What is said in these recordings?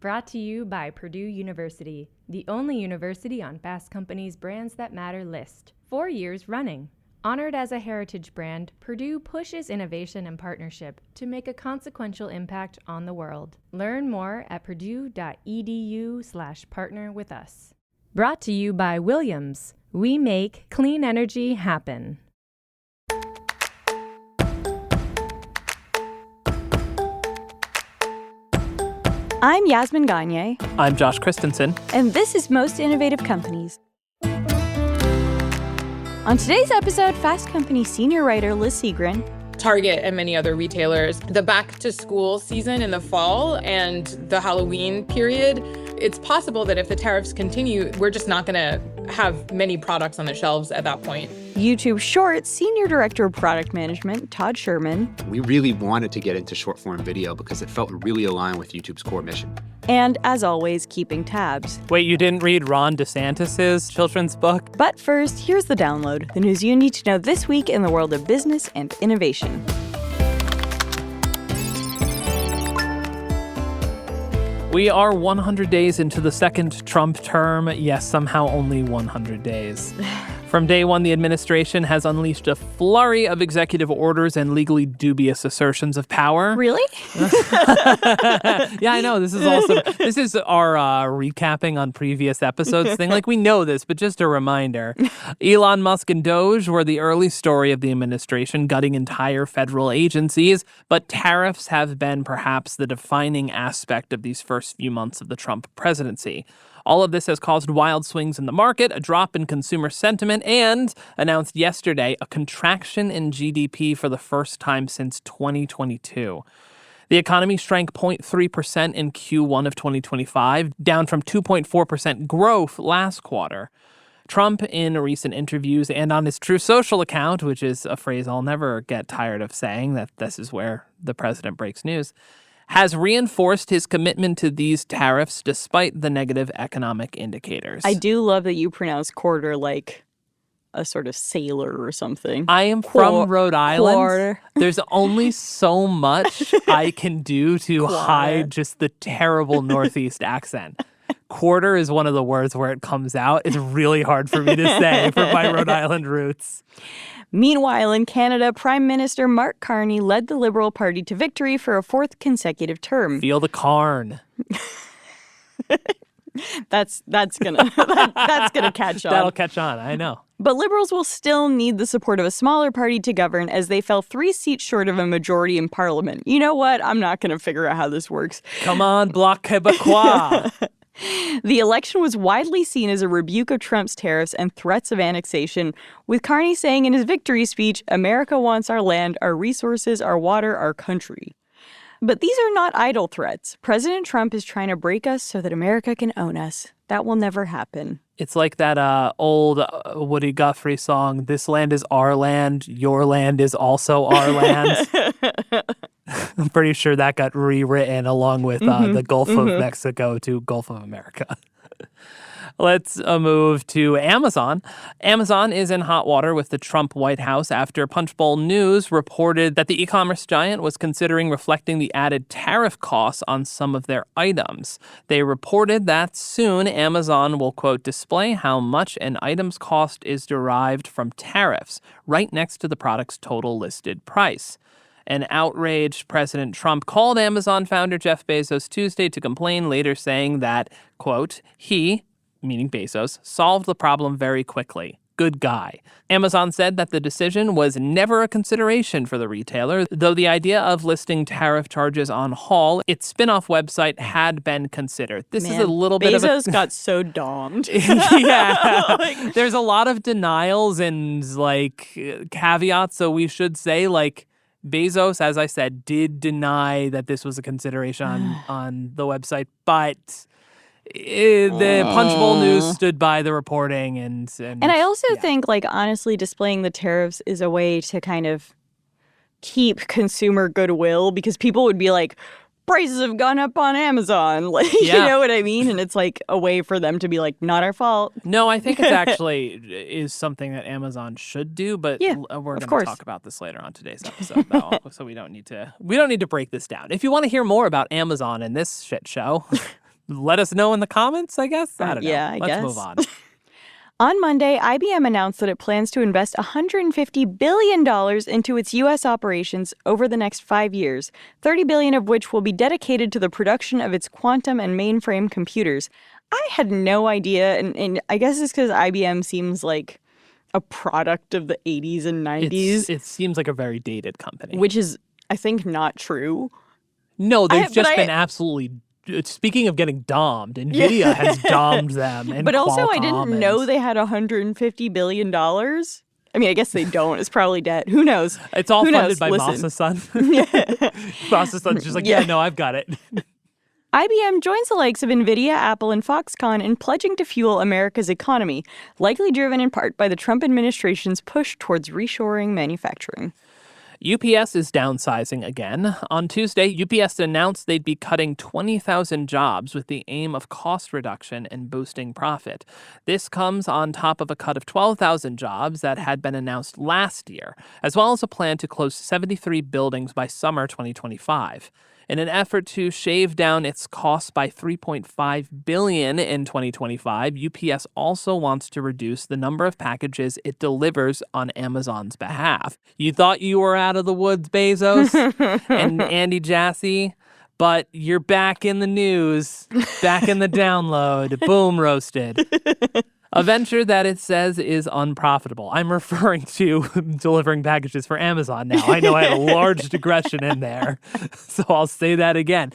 Brought to you by Purdue University, the only university on Fast Company's Brands That Matter list. 4 years running. Honored as a heritage brand, Purdue pushes innovation and partnership to make a consequential impact on the world. Learn more at purdue.edu/partner with us. Brought to you by Williams. We make clean energy happen. I'm Yasmin Gagne. I'm Josh Christensen. And this is Most Innovative Companies. On today's episode, Fast Company senior writer Liz Segran, Target and many other retailers, the back-to-school season in the fall and the Halloween period, it's possible that if the tariffs continue, we're just not going to have many products on the shelves at that point. YouTube Shorts Senior Director of Product Management, Todd Sherman. We really wanted to get into short-form video because it felt really aligned with YouTube's core mission. And, as always, keeping tabs. Wait, you didn't read Ron DeSantis' children's book? But first, here's the download, the news you need to know this week in the world of business and innovation. We are 100 days into the second Trump term. Yes, somehow only 100 days. From day one, the administration has unleashed a flurry of executive orders and legally dubious assertions of power. Really? Yeah, I know. This is our recapping on previous episodes thing. Like, we know this, but just a reminder. Elon Musk and Doge were the early story of the administration, gutting entire federal agencies. But tariffs have been perhaps the defining aspect of these first few months of the Trump presidency. All of this has caused wild swings in the market, a drop in consumer sentiment, and announced yesterday a contraction in GDP for the first time since 2022. The economy shrank 0.3% in Q1 of 2025, down from 2.4% growth last quarter. Trump, in recent interviews and on his True Social account, which is a phrase I'll never get tired of saying, that this is where the president breaks news, has reinforced his commitment to these tariffs despite the negative economic indicators. I do love that you pronounce quarter like a sort of sailor or something. I am from Rhode Island. Quarter. There's only so much I can do to hide just the terrible Northeast accent. Quarter is one of the words where it comes out. It's really hard for me to say for my Rhode Island roots. Meanwhile, in Canada, Prime Minister Mark Carney led the Liberal Party to victory for a fourth consecutive term. Feel the carn. That's gonna catch on. That'll catch on, I know. But Liberals will still need the support of a smaller party to govern as they fell 3 seats short of a majority in Parliament. You know what? I'm not going to figure out how this works. Come on, Bloc Québécois. The election was widely seen as a rebuke of Trump's tariffs and threats of annexation, with Carney saying in his victory speech, "America wants our land, our resources, our water, our country." But these are not idle threats. President Trump is trying to break us so that America can own us. That will never happen. It's like that old Woody Guthrie song, "This land is our land, your land is also our land." I'm pretty sure that got rewritten along with the Gulf of Mexico to Gulf of America. Let's move to Amazon. Amazon is in hot water with the Trump White House after Punchbowl News reported that the e-commerce giant was considering reflecting the added tariff costs on some of their items. They reported that soon Amazon will, quote, display how much an item's cost is derived from tariffs right next to the product's total listed price. An outraged President Trump called Amazon founder Jeff Bezos Tuesday to complain, later saying that, quote, he, meaning Bezos, solved the problem very quickly. Good guy. Amazon said that the decision was never a consideration for the retailer, though the idea of listing tariff charges on Haul, its spin-off website, had been considered. This is a little bit of a... Bezos got so domed. Yeah. There's a lot of denials and, caveats, so we should say, Bezos, as I said, did deny that this was a consideration on the website, but the Punchbowl News stood by the reporting. And I also think, honestly, displaying the tariffs is a way to kind of keep consumer goodwill, because people would be like, prices have gone up on Amazon. You know what I mean? And it's a way for them to be like, not our fault. No, I think it's actually is something that Amazon should do, but we're going to talk about this later on today's episode, though, so we don't need to break this down. If you want to hear more about Amazon and this shit show, let us know in the comments, I guess. I don't know. Yeah, I Let's guess. move on. On Monday, IBM announced that it plans to invest $150 billion into its U.S. operations over the next 5 years, $30 billion of which will be dedicated to the production of its quantum and mainframe computers. I had no idea, and I guess it's because IBM seems like a product of the 80s and 90s. It seems like a very dated company. Which is, I think, not true. No, they've just been absolutely... Speaking of getting domed, NVIDIA has domed them. And but also, I Qualcomm didn't know they had $150 billion. I mean, I guess they don't. It's probably debt. Who knows? It's all Who funded knows? by Listen. Masa-san. Masa-san's just like, yeah, no, I've got it. IBM joins the likes of NVIDIA, Apple, and Foxconn in pledging to fuel America's economy, likely driven in part by the Trump administration's push towards reshoring manufacturing. UPS is downsizing again. On Tuesday, UPS announced they'd be cutting 20,000 jobs with the aim of cost reduction and boosting profit. This comes on top of a cut of 12,000 jobs that had been announced last year, as well as a plan to close 73 buildings by summer 2025. In an effort to shave down its costs by $3.5 billion in 2025, UPS also wants to reduce the number of packages it delivers on Amazon's behalf. You thought you were out of the woods, Bezos and Andy Jassy, but you're back in the news, back in the download. Boom, roasted. A venture that it says is unprofitable. I'm referring to delivering packages for Amazon now. I know I had a large digression in there, so I'll say that again.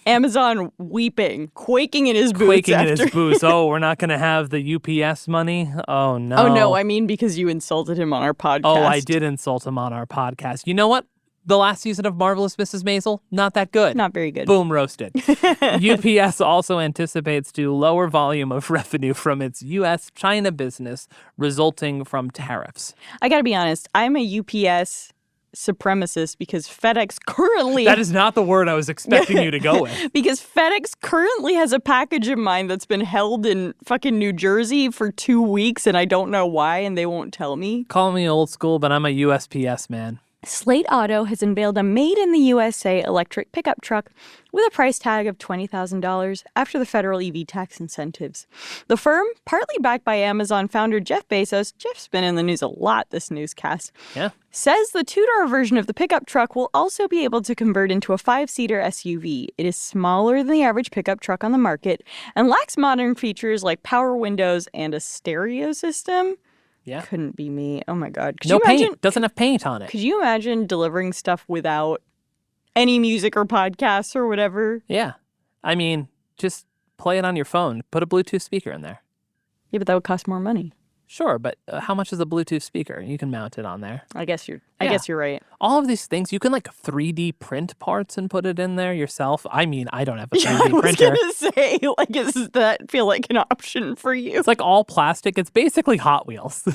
Amazon weeping, quaking in his boots. Oh, we're not going to have the UPS money? Oh, no. Oh, no, I mean because you insulted him on our podcast. Oh, I did insult him on our podcast. You know what? The last season of Marvelous Mrs. Maisel, not that good. Not very good. Boom, roasted. UPS also anticipates to lower volume of revenue from its U.S.-China business resulting from tariffs. I got to be honest. I'm a UPS supremacist because FedEx currently... That is not the word I was expecting you to go with. Because FedEx currently has a package of mine that's been held in fucking New Jersey for 2 weeks, and I don't know why, and they won't tell me. Call me old school, but I'm a USPS man. Slate Auto has unveiled a made-in-the-USA electric pickup truck with a price tag of $20,000 after the federal EV tax incentives. The firm, partly backed by Amazon founder Jeff Bezos — Jeff's been in the news a lot this newscast — says the two-door version of the pickup truck will also be able to convert into a 5-seater SUV. It is smaller than the average pickup truck on the market and lacks modern features like power windows and a stereo system. Yeah. Couldn't be me. Oh, my God. No paint. Doesn't have paint on it. Could you imagine delivering stuff without any music or podcasts or whatever? Yeah. I mean, just play it on your phone. Put a Bluetooth speaker in there. Yeah, but that would cost more money. Sure, but how much is a Bluetooth speaker? You can mount it on there. I guess you're right. All of these things, you can like 3D print parts and put it in there yourself. I mean, I don't have a 3D printer. I was going to say, like, does that feel like an option for you? It's like all plastic. It's basically Hot Wheels.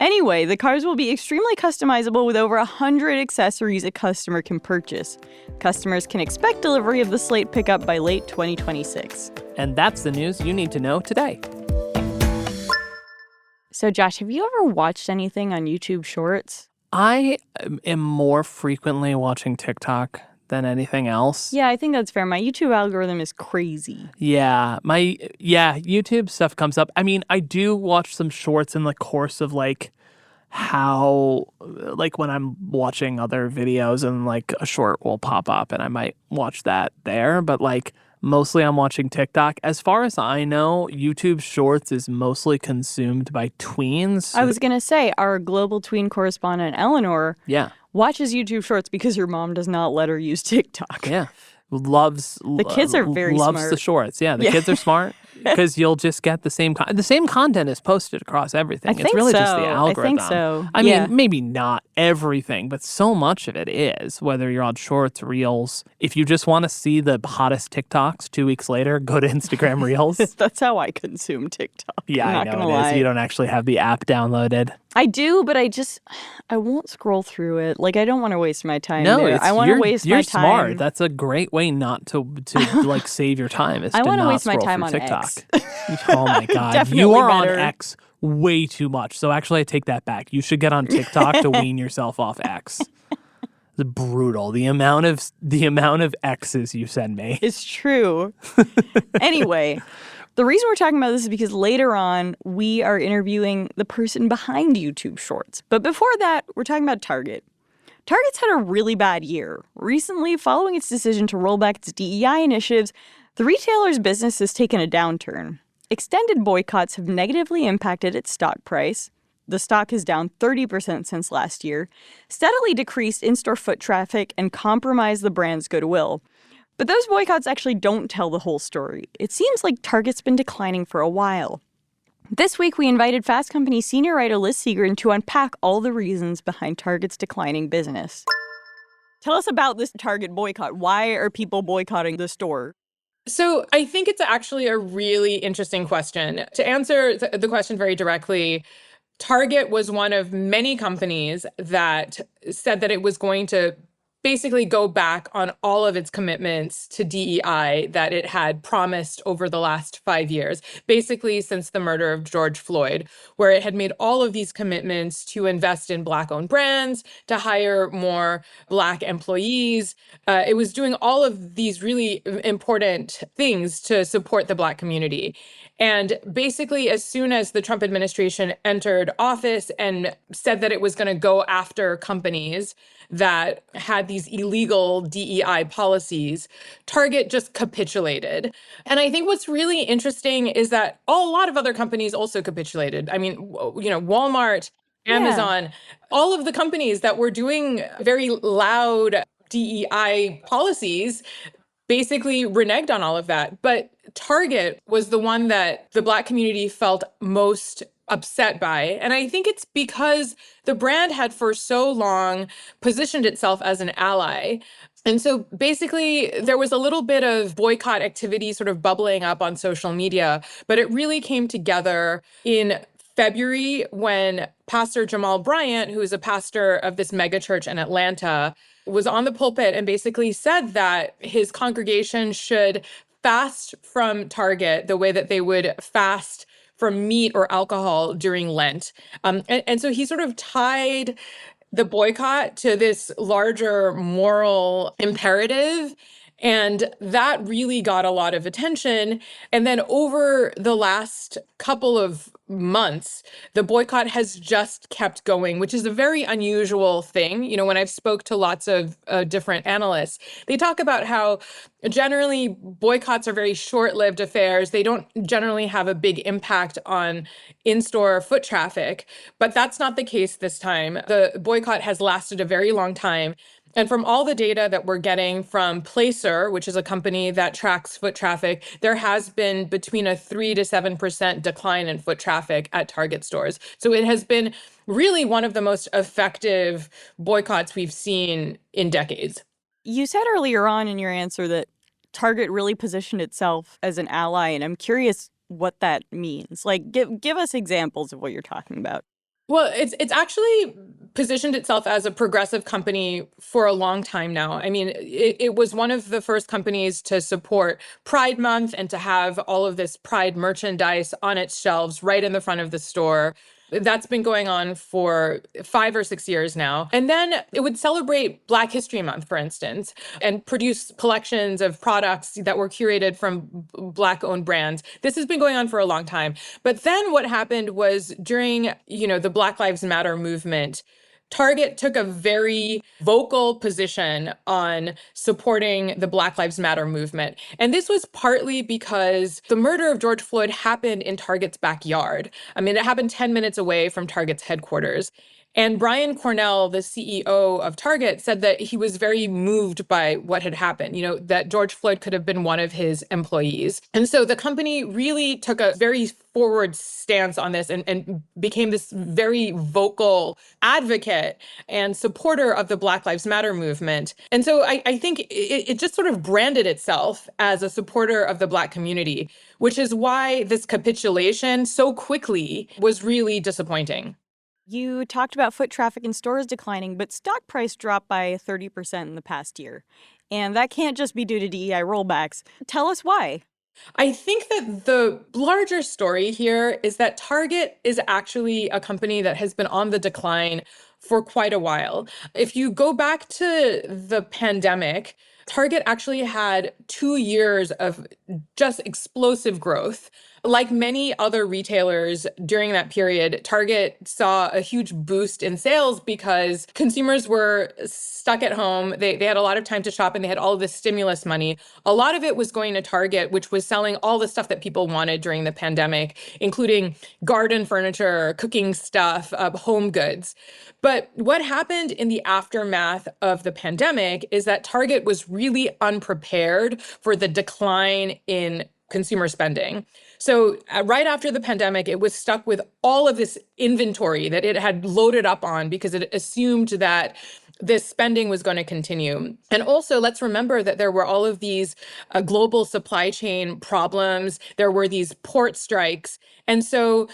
Anyway, the cars will be extremely customizable with over 100 accessories a customer can purchase. Customers can expect delivery of the Slate pickup by late 2026. And that's the news you need to know today. So, Josh, have you ever watched anything on YouTube Shorts? I am more frequently watching TikTok than anything else. Yeah, I think that's fair. My YouTube algorithm is crazy. Yeah, YouTube stuff comes up. I mean, I do watch some shorts in the course of like how, like when I'm watching other videos and like a short will pop up and I might watch that there, but like mostly I'm watching TikTok. As far as I know, YouTube Shorts is mostly consumed by tweens. I was going to say, our global tween correspondent, Eleanor, watches YouTube Shorts because her mom does not let her use TikTok. Yeah. The kids are very loves smart. The shorts. Yeah, the kids are smart because you'll just get the same content is posted across everything. It's really just the algorithm. I think so. I mean, maybe not everything, but so much of it is, whether you're on shorts, reels. If you just want to see the hottest TikToks 2 weeks later, go to Instagram Reels. That's how I consume TikTok. Yeah, I'm I not know gonna it lie. is. You don't actually have the app downloaded. I do, but I won't scroll through it. Like, I don't want to waste my time No, there. I want to waste my time. You're smart. That's a great way not to like save your time. Is I want to waste my time on TikTok. X. Oh my God. Definitely you are better. on X way too much. So actually, I take that back. You should get on TikTok to wean yourself off X. It's brutal. The amount of X's you send me. It's true. Anyway, the reason we're talking about this is because later on, we are interviewing the person behind YouTube Shorts. But before that, we're talking about Target. Target's had a really bad year. Recently, following its decision to roll back its DEI initiatives, the retailer's business has taken a downturn. Extended boycotts have negatively impacted its stock price. The stock is down 30% since last year, steadily decreased in-store foot traffic, and compromised the brand's goodwill. But those boycotts actually don't tell the whole story. It seems like Target's been declining for a while. This week, we invited Fast Company senior writer Liz Segran to unpack all the reasons behind Target's declining business. Tell us about this Target boycott. Why are people boycotting the store? So I think it's actually a really interesting question. To answer the question very directly, Target was one of many companies that said that it was going to basically go back on all of its commitments to DEI that it had promised over the last 5 years, basically since the murder of George Floyd, where it had made all of these commitments to invest in Black-owned brands, to hire more Black employees. It was doing all of these really important things to support the Black community. And basically, as soon as the Trump administration entered office and said that it was going to go after companies that had these illegal DEI policies, Target just capitulated. And I think what's really interesting is that a lot of other companies also capitulated. I mean, Walmart, Amazon, all of the companies that were doing very loud DEI policies basically reneged on all of that. But Target was the one that the Black community felt most upset by. And I think it's because the brand had for so long positioned itself as an ally. And so basically, there was a little bit of boycott activity sort of bubbling up on social media, but it really came together in February when Pastor Jamal Bryant, who is a pastor of this megachurch in Atlanta, was on the pulpit and basically said that his congregation should fast from Target the way that they would fast from meat or alcohol during Lent. And so he sort of tied the boycott to this larger moral imperative. And that really got a lot of attention. And then over the last couple of months, the boycott has just kept going, which is a very unusual thing. You know, when I've spoke to lots of different analysts, they talk about how generally boycotts are very short-lived affairs. They don't generally have a big impact on in-store foot traffic, but that's not the case this time. The boycott has lasted a very long time. And from all the data that we're getting from Placer, which is a company that tracks foot traffic, there has been between a 3 to 7% decline in foot traffic at Target stores. So it has been really one of the most effective boycotts we've seen in decades. You said earlier on in your answer that Target really positioned itself as an ally, and I'm curious what that means. Like, give us examples of what you're talking about. Well, it's actually positioned itself as a progressive company for a long time now. I mean, it was one of the first companies to support Pride Month and to have all of this Pride merchandise on its shelves right in the front of the store. That's been going on for 5 or 6 years now. And then it would celebrate Black History Month, for instance, and produce collections of products that were curated from Black-owned brands. This has been going on for a long time. But then what happened was during, the Black Lives Matter movement, Target took a very vocal position on supporting the Black Lives Matter movement. And this was partly because the murder of George Floyd happened in Target's backyard. I mean, it happened 10 minutes away from Target's headquarters. And Brian Cornell, the CEO of Target, said that he was very moved by what had happened, that George Floyd could have been one of his employees. And so the company really took a very forward stance on this and became this very vocal advocate and supporter of the Black Lives Matter movement. And so I think it just sort of branded itself as a supporter of the Black community, which is why this capitulation so quickly was really disappointing. You talked about foot traffic in stores declining, but stock price dropped by 30% in the past year. And that can't just be due to DEI rollbacks. Tell us why. I think that the larger story here is that Target is actually a company that has been on the decline for quite a while. If you go back to the pandemic, Target actually had 2 years of just explosive growth. Like many other retailers during that period, Target saw a huge boost in sales because consumers were stuck at home. They had a lot of time to shop and they had all of this stimulus money. A lot of it was going to Target, which was selling all the stuff that people wanted during the pandemic, including garden furniture, cooking stuff, home goods. But what happened in the aftermath of the pandemic is that Target was really unprepared for the decline in consumer spending. So right after the pandemic, it was stuck with all of this inventory that it had loaded up on because it assumed that this spending was going to continue. And also, let's remember that there were all of these global supply chain problems. There were these port strikes. And so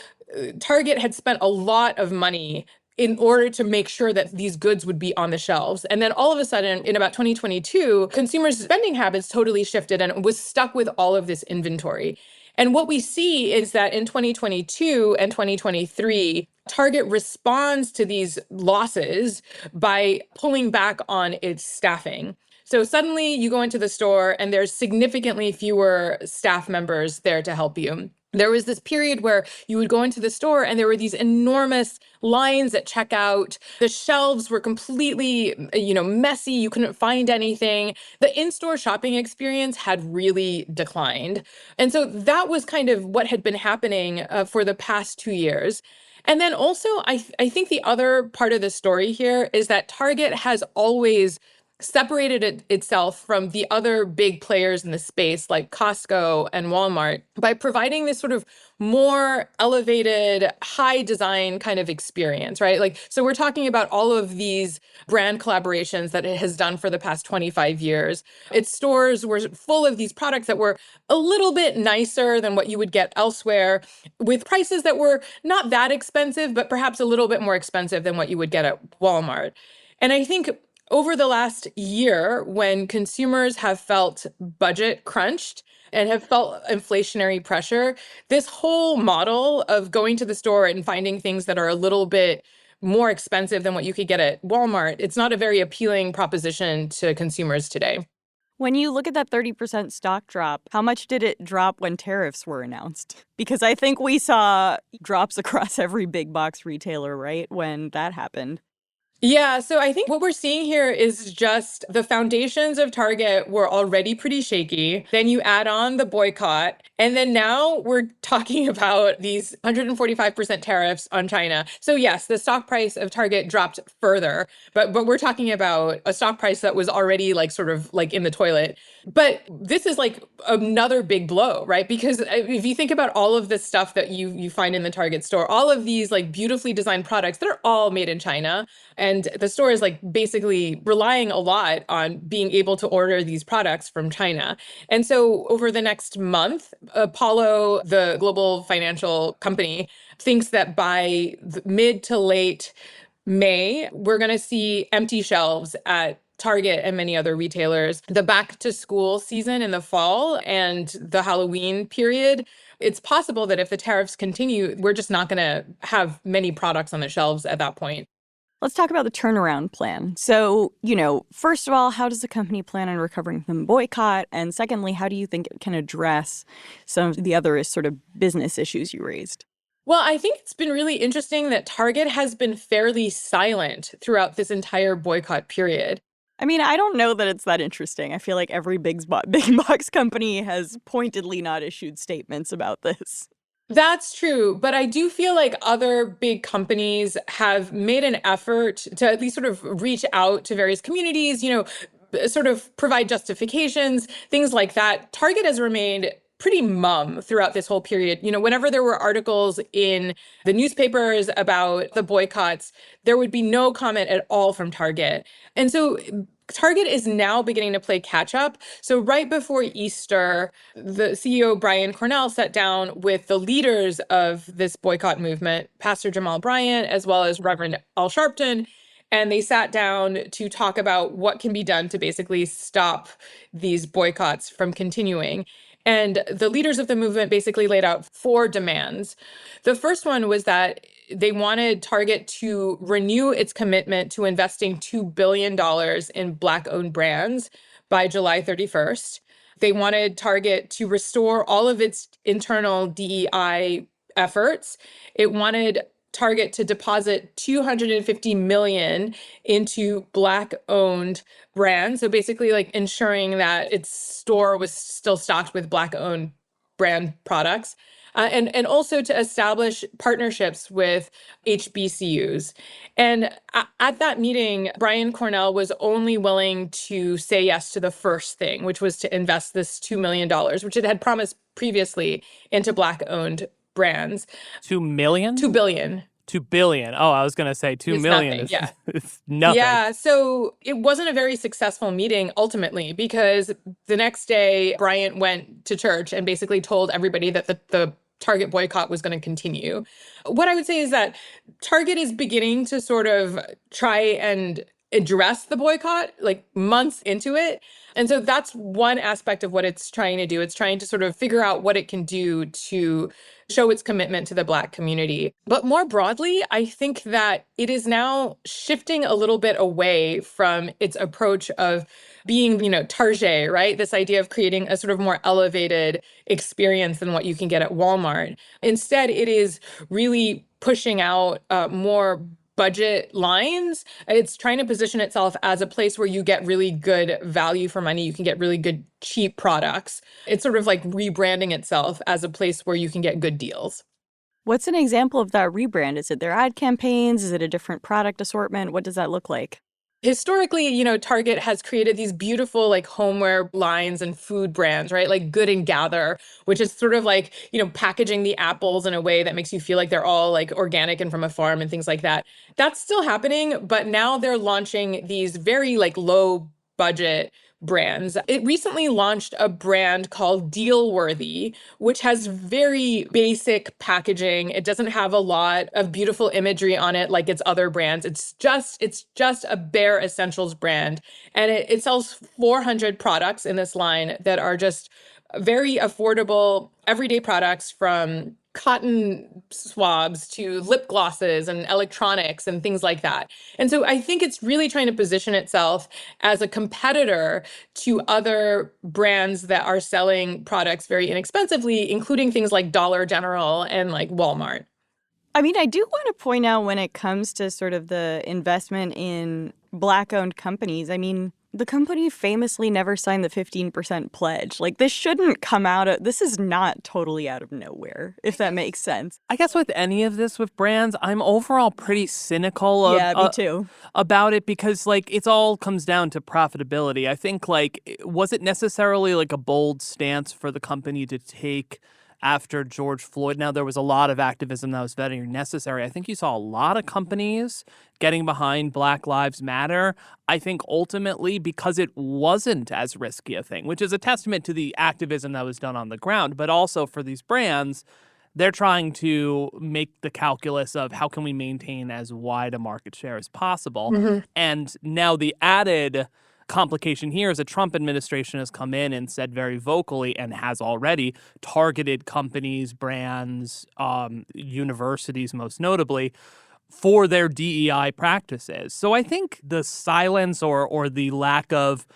Target had spent a lot of money in order to make sure that these goods would be on the shelves. And then all of a sudden, in about 2022, consumers' spending habits totally shifted and was stuck with all of this inventory. And what we see is that in 2022 and 2023, Target responds to these losses by pulling back on its staffing. So suddenly you go into the store and there's significantly fewer staff members there to help you. There was this period where you would go into the store and there were these enormous lines at checkout. The shelves were completely, messy. You couldn't find anything. The in-store shopping experience had really declined. And so that was kind of what had been happening for the past 2 years. And then also, I think the other part of the story here is that Target has always separated itself from the other big players in the space like Costco and Walmart by providing this sort of more elevated, high design kind of experience, right? So we're talking about all of these brand collaborations that it has done for the past 25 years. Its stores were full of these products that were a little bit nicer than what you would get elsewhere, with prices that were not that expensive, but perhaps a little bit more expensive than what you would get at Walmart. And I think over the last year, when consumers have felt budget crunched and have felt inflationary pressure, this whole model of going to the store and finding things that are a little bit more expensive than what you could get at Walmart, it's not a very appealing proposition to consumers today. When you look at that 30% stock drop, how much did it drop when tariffs were announced? Because I think we saw drops across every big box retailer, right, when that happened. Yeah, so I think what we're seeing here is just the foundations of Target were already pretty shaky. Then you add on the boycott. And then now we're talking about these 145% tariffs on China. So yes, the stock price of Target dropped further, but we're talking about a stock price that was already sort of in the toilet. But this is another big blow, right? Because if you think about all of this stuff that you find in the Target store, all of these beautifully designed products that are all made in China, and the store is basically relying a lot on being able to order these products from China. And so over the next month, Apollo, the global financial company, thinks that by mid to late May, we're going to see empty shelves at Target and many other retailers. The back to school season in the fall and the Halloween period, it's possible that if the tariffs continue, we're just not going to have many products on the shelves at that point. Let's talk about the turnaround plan. So, first of all, how does the company plan on recovering from the boycott? And secondly, how do you think it can address some of the other sort of business issues you raised? Well, I think it's been really interesting that Target has been fairly silent throughout this entire boycott period. I mean, I don't know that it's that interesting. I feel like every big box company has pointedly not issued statements about this. That's true, but I do feel like other big companies have made an effort to at least sort of reach out to various communities, sort of provide justifications, things like that. Target has remained pretty mum throughout this whole period. Whenever there were articles in the newspapers about the boycotts, there would be no comment at all from Target. And so Target is now beginning to play catch up. So right before Easter, the CEO, Brian Cornell, sat down with the leaders of this boycott movement, Pastor Jamal Bryant, as well as Reverend Al Sharpton. And they sat down to talk about what can be done to basically stop these boycotts from continuing. And the leaders of the movement basically laid out 4 demands. The first one was that They wanted Target to renew its commitment to investing $2 billion in Black-owned brands by July 31st. They wanted Target to restore all of its internal DEI efforts. It wanted Target to deposit $250 million into Black-owned brands. So basically like ensuring that its store was still stocked with Black-owned brand products. And also to establish partnerships with HBCUs. And at that meeting, Brian Cornell was only willing to say yes to the first thing, which was to invest this $2 million, which it had promised previously into Black-owned brands. 2 million? 2 billion. 2 billion. Oh, I was going to say 2 million. Nothing, yeah. It's nothing. Yeah, so it wasn't a very successful meeting ultimately, because the next day, Bryant went to church and basically told everybody that the Target boycott was going to continue. What I would say is that Target is beginning to sort of try and address the boycott like months into it. And so that's one aspect of what it's trying to do. It's trying to sort of figure out what it can do to show its commitment to the Black community. But more broadly, I think that it is now shifting a little bit away from its approach of being, Target, right? This idea of creating a sort of more elevated experience than what you can get at Walmart. Instead, it is really pushing out more budget lines. It's trying to position itself as a place where you get really good value for money. You can get really good, cheap products. It's sort of like rebranding itself as a place where you can get good deals. What's an example of that rebrand? Is it their ad campaigns? Is it a different product assortment? What does that look like? Historically, Target has created these beautiful like homeware lines and food brands, right? Like Good and Gather, which is sort of like, packaging the apples in a way that makes you feel like they're all like organic and from a farm and things like that. That's still happening, but now they're launching these very like low budget brands. It recently launched a brand called Dealworthy, which has very basic packaging. It doesn't have a lot of beautiful imagery on it like its other brands. It's just a bare essentials brand. And it sells 400 products in this line that are just very affordable, everyday products, from cotton swabs to lip glosses and electronics and things like that. And so I think it's really trying to position itself as a competitor to other brands that are selling products very inexpensively, including things like Dollar General and like Walmart. I mean, I do want to point out when it comes to sort of the investment in Black-owned companies, I mean, the company famously never signed the 15% pledge. Like, this shouldn't come this is not totally out of nowhere, if that makes sense. I guess with any of this with brands, I'm overall pretty cynical me too. About it, because like it all comes down to profitability. I think like, was it necessarily like a bold stance for the company to take after George Floyd? Now, there was a lot of activism that was very necessary. I think you saw a lot of companies getting behind Black Lives Matter. I think ultimately because it wasn't as risky a thing, which is a testament to the activism that was done on the ground, but also for these brands, they're trying to make the calculus of how can we maintain as wide a market share as possible. Mm-hmm. And now the added complication here is the Trump administration has come in and said very vocally, and has already targeted companies, brands, universities most notably, for their DEI practices. So I think the silence or the lack of,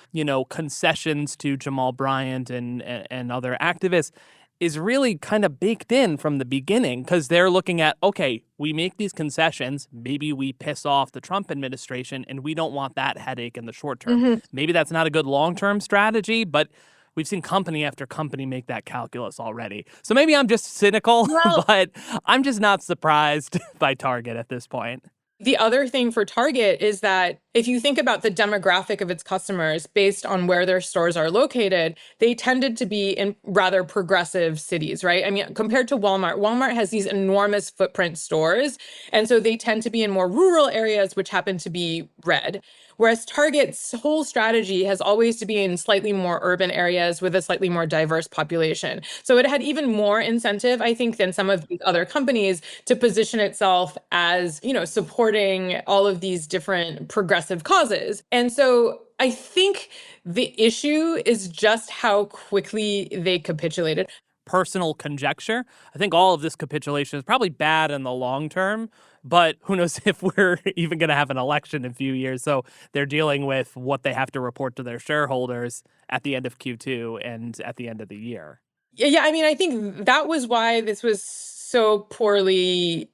concessions to Jamal Bryant and other activists is really kind of baked in from the beginning, because they're looking at, okay, we make these concessions, maybe we piss off the Trump administration, and we don't want that headache in the short term. Mm-hmm. Maybe that's not a good long-term strategy, but we've seen company after company make that calculus already. So maybe I'm just cynical, but I'm just not surprised by Target at this point. The other thing for Target is that if you think about the demographic of its customers based on where their stores are located, they tended to be in rather progressive cities, right? I mean, compared to Walmart, Walmart has these enormous footprint stores. And so they tend to be in more rural areas, which happen to be red. Whereas Target's whole strategy has always to be in slightly more urban areas with a slightly more diverse population. So it had even more incentive, I think, than some of these other companies to position itself as, supporting all of these different progressive causes. And so I think the issue is just how quickly they capitulated. personal conjecture. I think all of this capitulation is probably bad in the long term, but who knows if we're even going to have an election in a few years. So they're dealing with what they have to report to their shareholders at the end of Q2 and at the end of the year. Yeah, I mean, I think that was why this was so poorly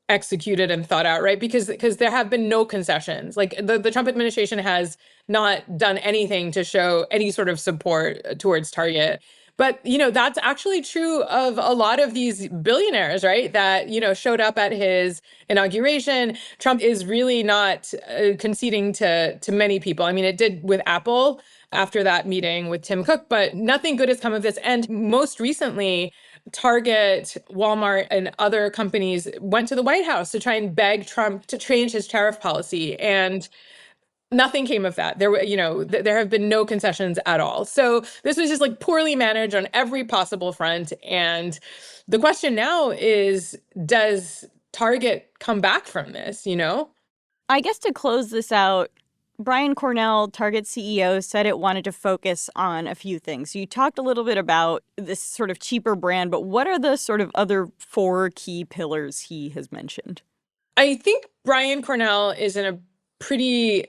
executed and thought out, right? Because there have been no concessions. Like the Trump administration has not done anything to show any sort of support towards Target. But, that's actually true of a lot of these billionaires, right? That, showed up at his inauguration. Trump is really not conceding to many people. I mean, it did with Apple after that meeting with Tim Cook, but nothing good has come of this. And most recently, Target, Walmart, and other companies went to the White House to try and beg Trump to change his tariff policy. And nothing came of that. There have been no concessions at all. So this was just like poorly managed on every possible front. And the question now is, does Target come back from this, I guess to close this out, Brian Cornell, Target CEO, said it wanted to focus on a few things. You talked a little bit about this sort of cheaper brand, but what are the sort of other 4 key pillars he has mentioned? I think Brian Cornell is in a pretty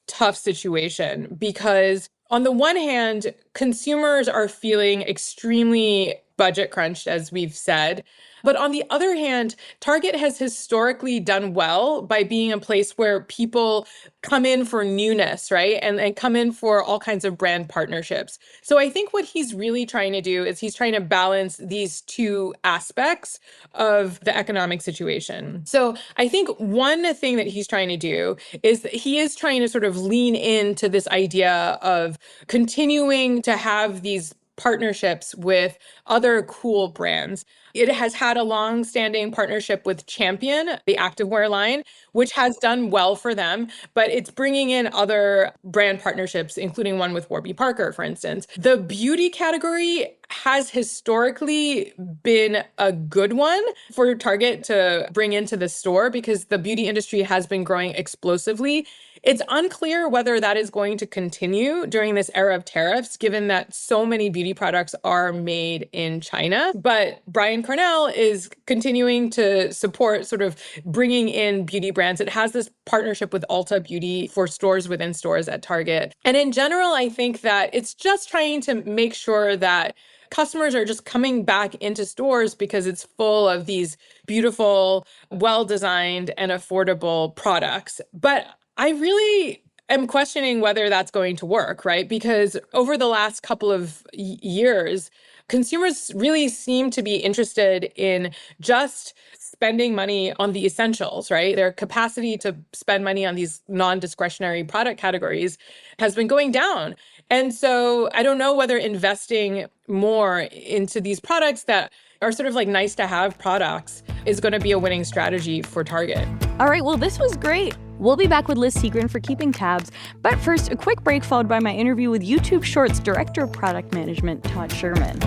tough situation because on the one hand, consumers are feeling extremely budget crunched, as we've said. But on the other hand, Target has historically done well by being a place where people come in for newness, right? And come in for all kinds of brand partnerships. So I think what he's really trying to do is he's trying to balance these two aspects of the economic situation. So I think one thing that he's trying to do is that he is trying to sort of lean into this idea of continuing to have these partnerships with other cool brands. It has had a long-standing partnership with Champion, the activewear line, which has done well for them, but it's bringing in other brand partnerships, including one with Warby Parker, for instance. The beauty category has historically been a good one for Target to bring into the store because the beauty industry has been growing explosively. It's unclear whether that is going to continue during this era of tariffs, given that so many beauty products are made in China. But Brian Cornell is continuing to support sort of bringing in beauty brands. It has this partnership with Ulta Beauty for stores within stores at Target. And in general, I think that it's just trying to make sure that customers are just coming back into stores because it's full of these beautiful, well-designed, and affordable products. But I really am questioning whether that's going to work, right? Because over the last couple of years, consumers really seem to be interested in just spending money on the essentials, right? Their capacity to spend money on these non-discretionary product categories has been going down. And so I don't know whether investing more into these products that are sort of like nice to have products is going to be a winning strategy for Target. All right, well, this was great. We'll be back with Liz Segran for keeping tabs. But first, a quick break followed by my interview with YouTube Shorts Director of Product Management, Todd Sherman.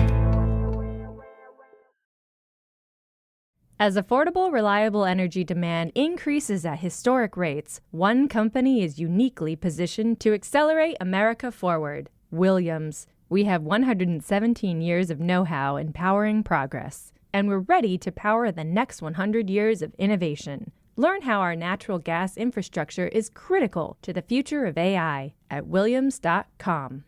As affordable, reliable energy demand increases at historic rates, one company is uniquely positioned to accelerate America forward: Williams. We have 117 years of know-how in powering progress, and we're ready to power the next 100 years of innovation. Learn how our natural gas infrastructure is critical to the future of AI at williams.com.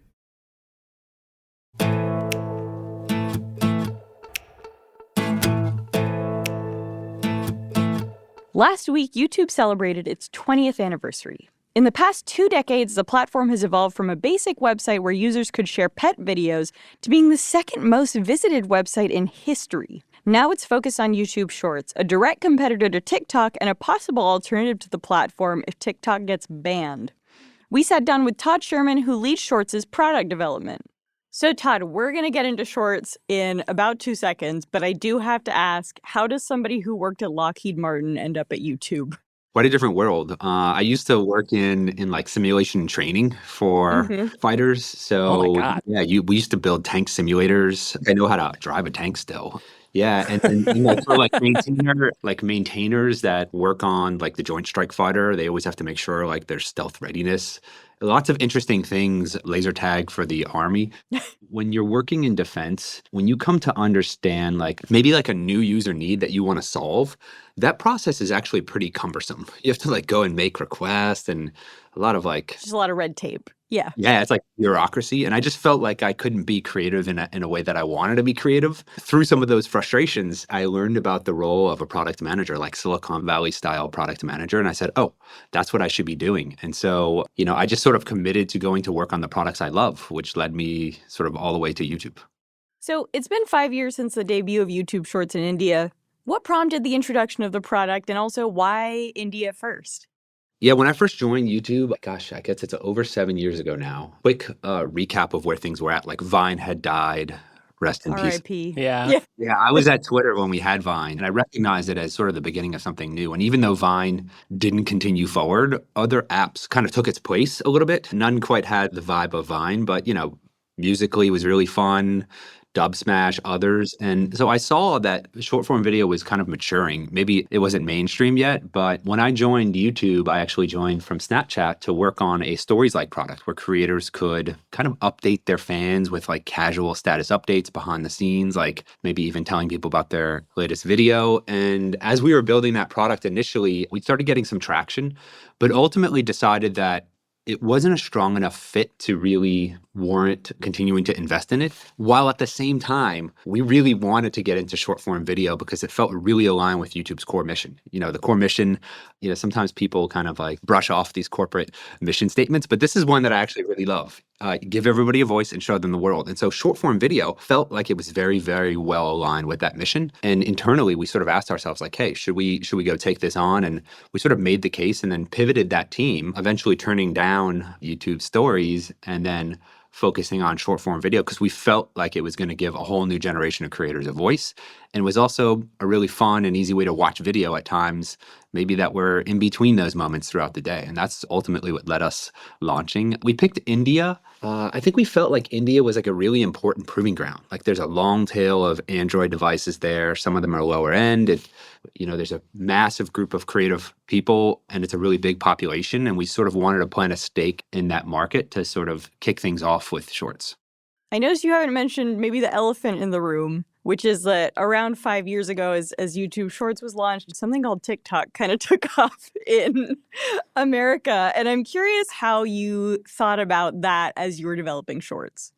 Last week, YouTube celebrated its 20th anniversary. In the past 2 decades, the platform has evolved from a basic website where users could share pet videos to being the second most visited website in history. Now it's focused on YouTube Shorts, a direct competitor to TikTok and a possible alternative to the platform if TikTok gets banned. We sat down with Todd Sherman, who leads Shorts' product development. So, Todd, we're going to get into Shorts in about 2 seconds, but I do have to ask, how does somebody who worked at Lockheed Martin end up at YouTube? Quite a different world. I used to work in like simulation training for fighters. So Oh my God. yeah, we used to build tank simulators. I know how to drive a tank still. Yeah, and like for maintainers that work on like the Joint Strike Fighter, they always have to make sure like there's stealth readiness lots of interesting things, laser tag for the Army. When you're working in defense, when you come to understand like maybe like a new user need that you want to solve, that process is actually pretty cumbersome. You have to like go and make requests and a lot of like Just a lot of red tape. Yeah. yeah, it's like bureaucracy. And I just felt like I couldn't be creative in a way that I wanted to be creative. Through some of those frustrations, I learned about the role of a product manager, like Silicon Valley style product manager. And I said, oh, that's what I should be doing. And so, I just sort of committed to going to work on the products I love, which led me sort of all the way to YouTube. So it's been 5 years since the debut of YouTube Shorts in India. What prompted the introduction of the product, and also why India first? Yeah, when I first joined YouTube, gosh, I guess it's over 7 years ago now. Quick recap of where things were at. Like Vine had died. Rest in peace. R.I.P. Yeah. Yeah, I was at Twitter when we had Vine, and I recognized it as sort of the beginning of something new. And even though Vine didn't continue forward, other apps kind of took its place a little bit. None quite had the vibe of Vine, but, musically was really fun. Dub Smash, others. And so I saw that short form video was kind of maturing. Maybe it wasn't mainstream yet, but when I joined YouTube, I actually joined from Snapchat to work on a stories-like product where creators could kind of update their fans with like casual status updates behind the scenes, like maybe even telling people about their latest video. And as we were building that product initially, we started getting some traction, but ultimately decided that it wasn't a strong enough fit to really warrant continuing to invest in it. While at the same time, we really wanted to get into short form video because it felt really aligned with YouTube's core mission. The core mission, sometimes people kind of like brush off these corporate mission statements, but this is one that I actually really love. Give everybody a voice and show them the world. And so short form video felt like it was very, very well aligned with that mission. And internally, we sort of asked ourselves like, hey, should we go take this on? And we sort of made the case and then pivoted that team, eventually turning down YouTube stories and then focusing on short form video because we felt like it was going to give a whole new generation of creators a voice. And it was also a really fun and easy way to watch video at times, maybe that were in between those moments throughout the day. And that's ultimately what led us launching. We picked India. I think we felt like India was like a really important proving ground. Like there's a long tail of Android devices there. Some of them are lower end. There's a massive group of creative people and it's a really big population. And we sort of wanted to plant a stake in that market to sort of kick things off with shorts. I noticed you haven't mentioned maybe the elephant in the room, which is that around 5 years ago, as YouTube Shorts was launched, something called TikTok kind of took off in America. And I'm curious how you thought about that as you were developing Shorts.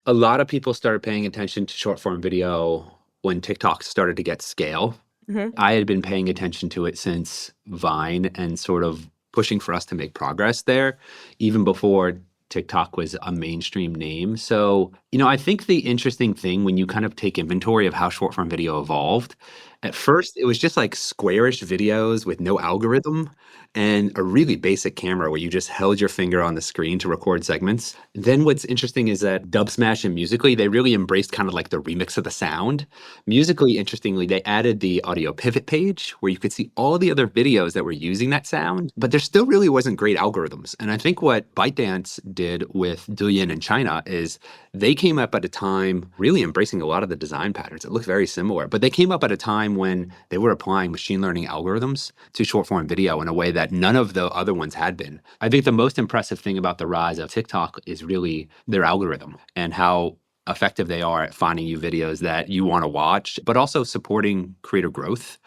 A lot of people started paying attention to short form video when TikTok started to get scale. Mm-hmm. I had been paying attention to it since Vine and sort of pushing for us to make progress there, even before TikTok was a mainstream name. So, I think the interesting thing when you kind of take inventory of how short form video evolved, at first it was just like squarish videos with no algorithm and a really basic camera where you just held your finger on the screen to record segments. Then what's interesting is that Dub Smash and Musically, they really embraced kind of like the remix of the sound. Musically, interestingly, they added the audio pivot page where you could see all the other videos that were using that sound, but there still really wasn't great algorithms. And I think what ByteDance did with Douyin in China is they came up at a time really embracing a lot of the design patterns. It looked very similar, but they came up at a time when they were applying machine learning algorithms to short form video in a way that none of the other ones had been. I think the most impressive thing about the rise of TikTok is really their algorithm and how effective they are at finding you videos that you want to watch, but also supporting creator growth.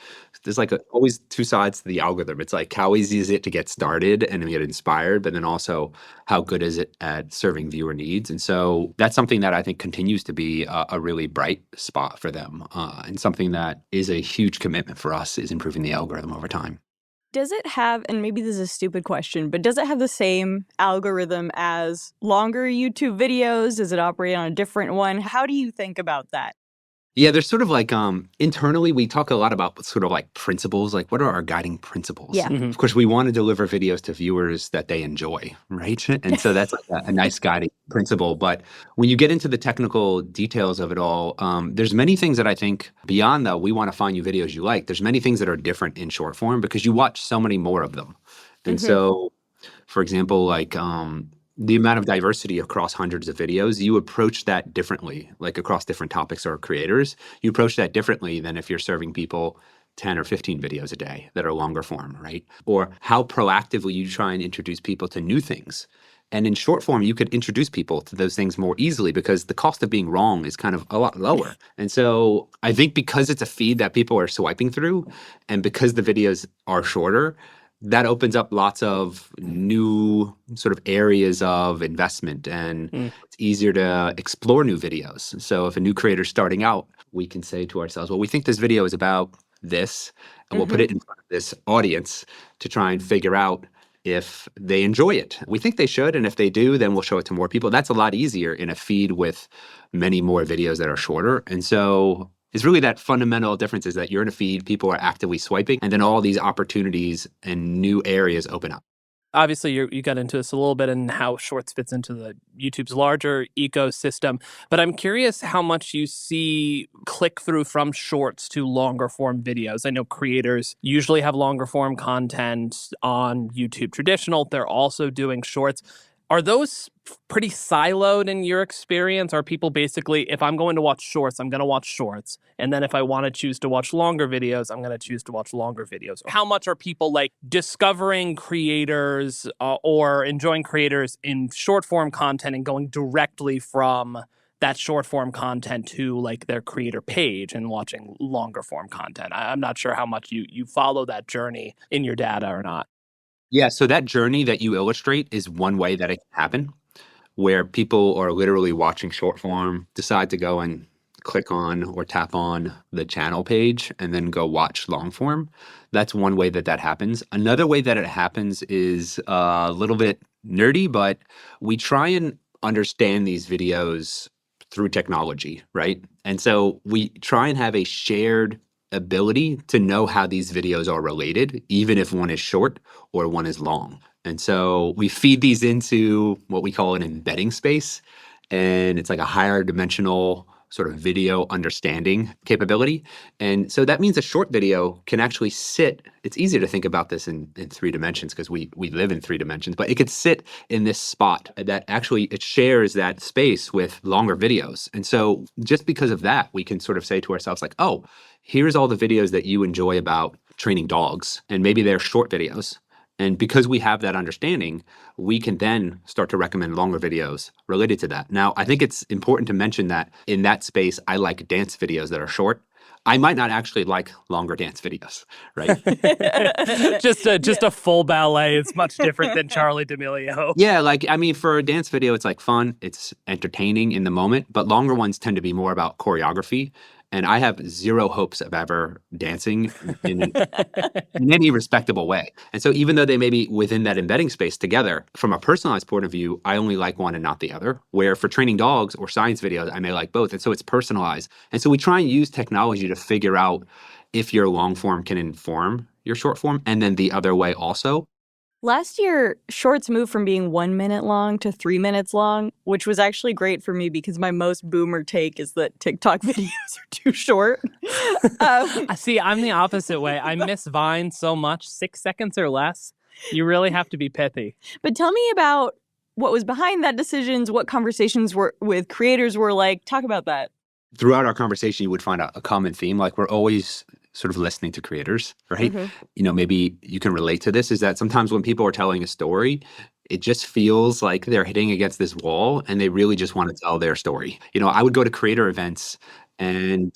There's like always two sides to the algorithm. It's like how easy is it to get started and get inspired, but then also how good is it at serving viewer needs? And so that's something that I think continues to be a really bright spot for them, and something that is a huge commitment for us is improving the algorithm over time. Does it have, and maybe this is a stupid question, but does it have the same algorithm as longer YouTube videos? Does it operate on a different one? How do you think about that? Yeah, there's sort of like internally, we talk a lot about sort of like principles, like what are our guiding principles? Yeah. Of course, we want to deliver videos to viewers that they enjoy, right? And so that's like a nice guiding principle. But when you get into the technical details of it all, there's many things that I think beyond the we want to find you videos you like, there's many things that are different in short form because you watch so many more of them. And so, for example, like the amount of diversity across hundreds of videos, you approach that differently, like across different topics or creators. You approach that differently than if you're serving people 10 or 15 videos a day that are longer form, right? Or how proactively you try and introduce people to new things And in short form, you could introduce people to those things more easily because the cost of being wrong is kind of a lot lower. And so I think because it's a feed that people are swiping through and because the videos are shorter, that opens up lots of new sort of areas of investment, and it's easier to explore new videos. So if a new creator is starting out, we can say to ourselves, well, we think this video is about this, and we'll put it in front of this audience to try and figure out if they enjoy it. We think they should, and if they do, then we'll show it to more people. That's a lot easier in a feed with many more videos that are shorter. And so it's really that fundamental difference is that you're in a feed, people are actively swiping, and then all these opportunities and new areas open up. Obviously, you got into this a little bit and how Shorts fits into the YouTube's larger ecosystem. But I'm curious how much you see click through from Shorts to longer form videos. I know creators usually have longer form content on YouTube traditional. They're also doing Shorts. Are those pretty siloed in your experience? Are people basically, if I'm going to watch Shorts, I'm going to watch Shorts. And then if I want to choose to watch longer videos, I'm going to choose to watch longer videos. How much are people like discovering creators or enjoying creators in short form content and going directly from that short form content to like their creator page and watching longer form content? I'm not sure how much you follow that journey in your data or not. Yeah, so that journey that you illustrate is one way that it can happen, where people are literally watching short form, decide to go and click on or tap on the channel page and then go watch long form. That's one way that that happens. Another way that it happens is a little bit nerdy, but we try and understand these videos through technology, right? And so we try and have a shared ability to know how these videos are related, even if one is short or one is long. And so we feed these into what we call an embedding space. And it's like a higher dimensional sort of video understanding capability. And so that means a short video can actually sit. It's easier to think about this in 3 dimensions because we live in 3 dimensions, but it could sit in this spot that actually it shares that space with longer videos. And so just because of that, we can sort of say to ourselves like, oh, here's all the videos that you enjoy about training dogs, and maybe they're short videos. And because we have that understanding, we can then start to recommend longer videos related to that. Now, I think it's important to mention that in that space, I like dance videos that are short. I might not actually like longer dance videos, right? just a full ballet is much different than Charlie D'Amelio. Yeah, like, I mean, for a dance video, it's like fun, it's entertaining in the moment, but longer ones tend to be more about choreography. And I have zero hopes of ever dancing in any respectable way. And so even though they may be within that embedding space together, from a personalized point of view, I only like one and not the other. Where for training dogs or science videos, I may like both. And so it's personalized. And so we try and use technology to figure out if your long form can inform your short form, and then the other way also. Last year, Shorts moved from being 1 minute long to 3 minutes long, which was actually great for me because my most boomer take is that TikTok videos are too short. See, I'm the opposite way. I miss Vine so much. 6 seconds or less. You really have to be pithy. But tell me about what was behind that decisions, what conversations were with creators were like. Talk about that. Throughout our conversation, you would find a common theme. Like we're always sort of listening to creators, right? You know, maybe you can relate to this, is that sometimes when people are telling a story, it just feels like they're hitting against this wall and they really just want to tell their story. You know, I would go to creator events and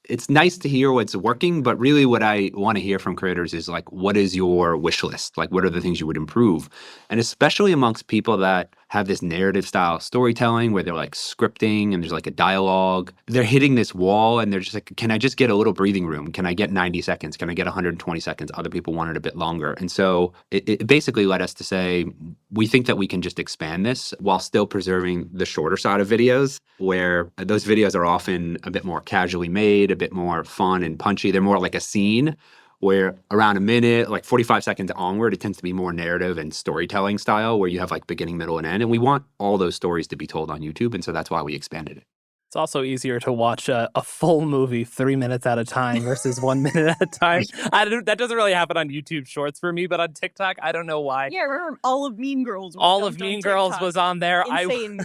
it's nice to hear what's working, but really what I want to hear from creators is like, what is your wish list? Like, what are the things you would improve? And especially amongst people that have this narrative style storytelling where they're like scripting and there's like a dialogue, they're hitting this wall and they're just like, can I just get a little breathing room? Can I get 90 seconds? Can I get 120 seconds? Other people want it a bit longer. And so it basically led us to say, we think that we can just expand this while still preserving the shorter side of videos, where those videos are often a bit more casually made, a bit more fun and punchy. They're more like a scene, where around a minute, like 45 seconds onward, it tends to be more narrative and storytelling style where you have like beginning, middle, and end. And we want all those stories to be told on YouTube. And so that's why we expanded it. It's also easier to watch a full movie 3 minutes at a time versus 1 minute at a time. That doesn't really happen on YouTube Shorts for me, but on TikTok, I don't know why. Yeah, remember all of Mean Girls. All of Mean Girls was on there. Insane.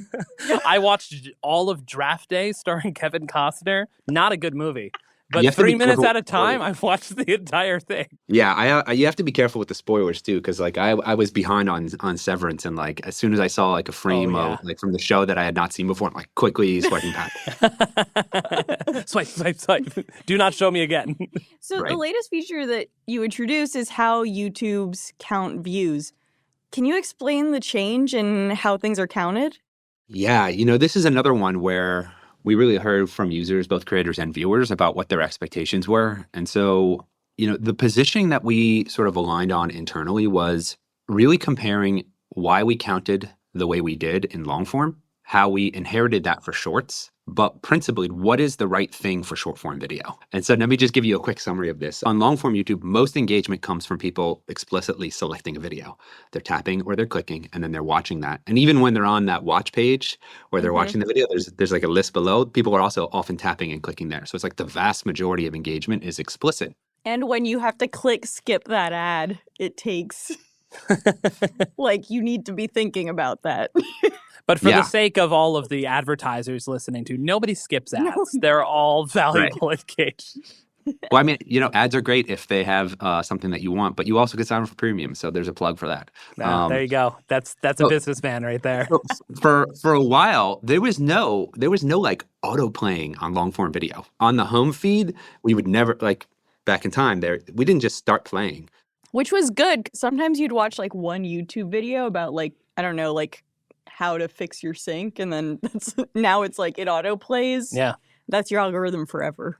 I watched all of Draft Day starring Kevin Costner. Not a good movie. But You have to be 3 minutes careful at a with time, spoilers. I've watched the entire thing. Yeah, you have to be careful with the spoilers too, because like I was behind on Severance, and like as soon as I saw like a frame yeah. of like from the show that I had not seen before, I'm like quickly swiping past. Swipe, swipe, swipe. Do not show me again. So the Right. latest feature that you introduced is how YouTube's count views. Can you explain the change and how things are counted? Yeah, this is another one where we really heard from users, both creators and viewers, about what their expectations were. And so, the positioning that we sort of aligned on internally was really comparing why we counted the way we did in long form, how we inherited that for shorts, but principally, what is the right thing for short form video? And so let me just give you a quick summary of this. On long form YouTube, most engagement comes from people explicitly selecting a video. They're tapping or they're clicking, and then they're watching that. And even when they're on that watch page where they're watching the video, there's like a list below. People are also often tapping and clicking there. So it's like the vast majority of engagement is explicit. And when you have to click skip that ad, it takes like you need to be thinking about that. But for Yeah. the sake of all of the advertisers listening to, nobody skips ads. They're all valuable engaged. Well, I mean, ads are great if they have something that you want, but you also get sign up for premium. So there's a plug for that. There you go. That's a so- businessman right there. So for a while, there was no like auto playing on long form video. On the home feed, we would never, like back in time there, we didn't just start playing. Which was good. Sometimes you'd watch like one YouTube video about like, I don't know, like how to fix your sink. And then now it's like it auto plays. Yeah. That's your algorithm forever.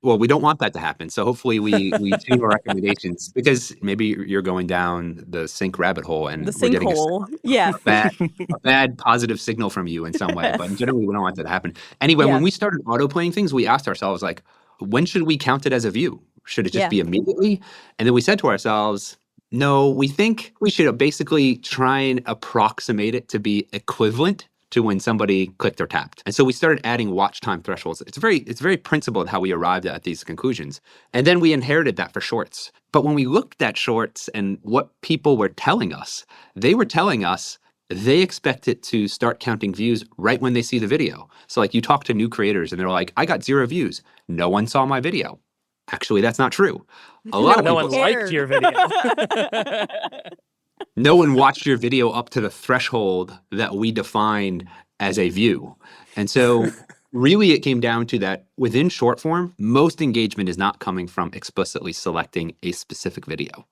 Well, we don't want that to happen. So hopefully we tune our recommendations, because maybe you're going down the sink rabbit hole and The we're getting sinkhole. Yeah. a bad positive signal from you in some way. But generally, we don't want that to happen. Anyway, Yeah. when we started auto playing things, we asked ourselves, like, when should we count it as a view? Should it just Yeah. be immediately? And then we said to ourselves, no, we think we should basically try and approximate it to be equivalent to when somebody clicked or tapped. And so we started adding watch time thresholds. It's very principled how we arrived at these conclusions. And then we inherited that for shorts. But when we looked at shorts and what people were telling us, they were telling us they expect it to start counting views right when they see the video. So like you talk to new creators and they're like, I got 0 views. No one saw my video. Actually, that's not true. A lot of No people one liked your video. No one watched your video up to the threshold that we defined as a view. And so really it came down to that within short form, most engagement is not coming from explicitly selecting a specific video.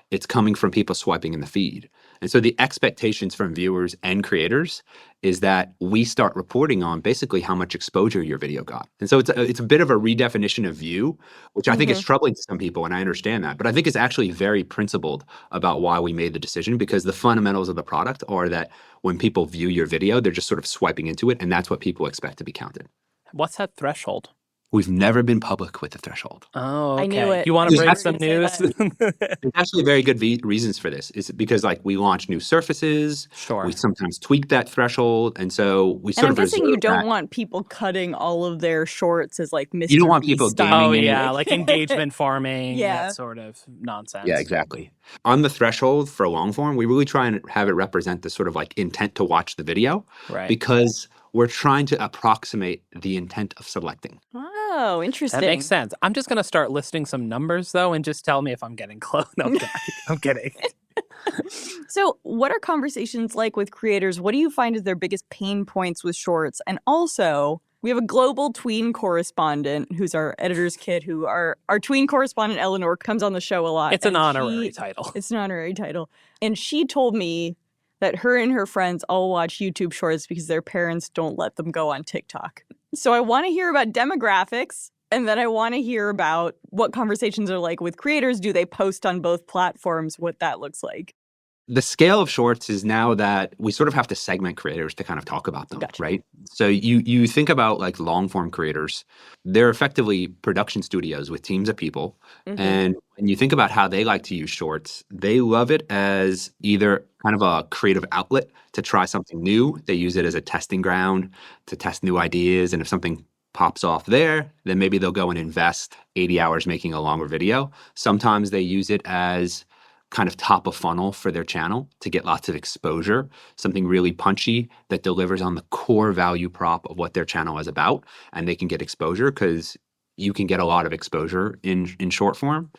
It's coming from people swiping in the feed. And so the expectations from viewers and creators is that we start reporting on basically how much exposure your video got. And so it's a bit of a redefinition of view, which I think is troubling to some people, and I understand that. But I think it's actually very principled about why we made the decision, because the fundamentals of the product are that when people view your video, they're just sort of swiping into it, and that's what people expect to be counted. What's that threshold? We've never been public with the threshold. Oh, okay. I knew it. You want to There's break some actually news? There's actually very good reasons for this. Is because like we launch new surfaces, Sure. we sometimes tweak that threshold, and so we And sort I'm of guessing you reserve don't that. want people cutting all of their shorts as like Mr. You don't want Beast people style. Oh, gaming yeah, like engagement farming, Yeah. that sort of nonsense. Yeah, exactly. On the threshold for long form, we really try and have it represent the sort of like intent to watch the video, Right. because we're trying to approximate the intent of selecting. Oh, interesting. That makes sense. I'm just going to start listing some numbers, though, and just tell me if I'm getting close. No, I'm kidding. I'm kidding. So, what are conversations like with creators? What do you find is their biggest pain points with shorts? And also, we have a global tween correspondent who's our editor's kid, who our tween correspondent, Eleanor, comes on the show a lot. It's an and honorary title. It's an honorary title. And she told me that her and her friends all watch YouTube shorts because their parents don't let them go on TikTok. So I want to hear about demographics, and then I want to hear about what conversations are like with creators. Do they post on both platforms? What that looks like. The scale of shorts is now that we sort of have to segment creators to kind of talk about them, Gotcha. right? So you think about like long form creators, they're effectively production studios with teams of people. Mhm. And when you think about how they like to use shorts, they love it as either kind of a creative outlet to try something new. They use it as a testing ground to test new ideas. And if something pops off there, then maybe they'll go and invest 80 hours making a longer video. Sometimes they use it as kind of top of funnel for their channel to get lots of exposure, something really punchy that delivers on the core value prop of what their channel is about, and they can get exposure because you can get a lot of exposure in short form.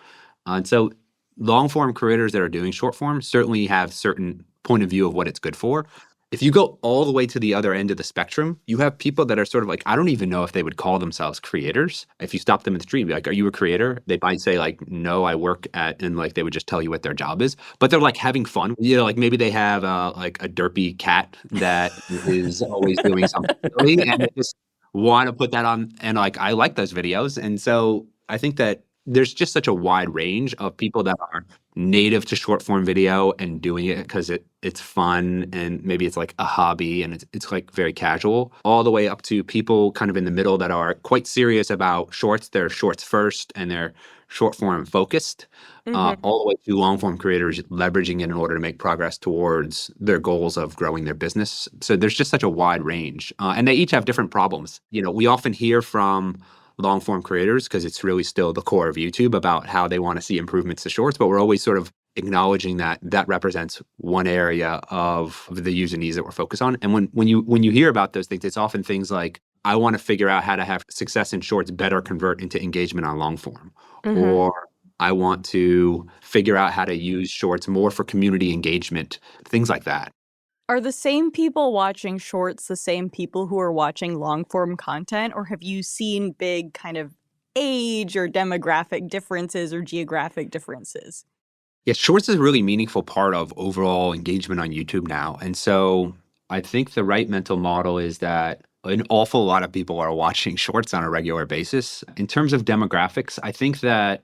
And so long form creators that are doing short form certainly have certain point of view of what it's good for. If you go all the way to the other end of the spectrum, you have people that are sort of like, I don't even know if they would call themselves creators. If you stop them in the street, be like, are you a creator? They might say like, no, I work at, and like they would just tell you what their job is. But they're like having fun. You know, like maybe they have like a derpy cat that is always doing something silly, and they just want to put that on. And like, I like those videos. And so I think that there's just such a wide range of people that are native to short form video and doing it because it's fun and maybe it's like a hobby and it's like very casual, all the way up to people kind of in the middle that are quite serious about shorts. They're shorts first and they're short form focused, all the way to long form creators leveraging it in order to make progress towards their goals of growing their business. So there's just such a wide range, and they each have different problems. You know, we often hear from long form creators because it's really still the core of YouTube about how they want to see improvements to shorts, but we're always sort of acknowledging that that represents one area of the user needs that we're focused on. And when you hear about those things, it's often things like, I want to figure out how to have success in shorts better convert into engagement on long form, or I want to figure out how to use shorts more for community engagement, things like that. Are the same people watching shorts the same people who are watching long-form content, or have you seen big kind of age or demographic differences or geographic differences? Yeah, shorts is a really meaningful part of overall engagement on YouTube now. And so I think the right mental model is that an awful lot of people are watching shorts on a regular basis. In terms of demographics, I think that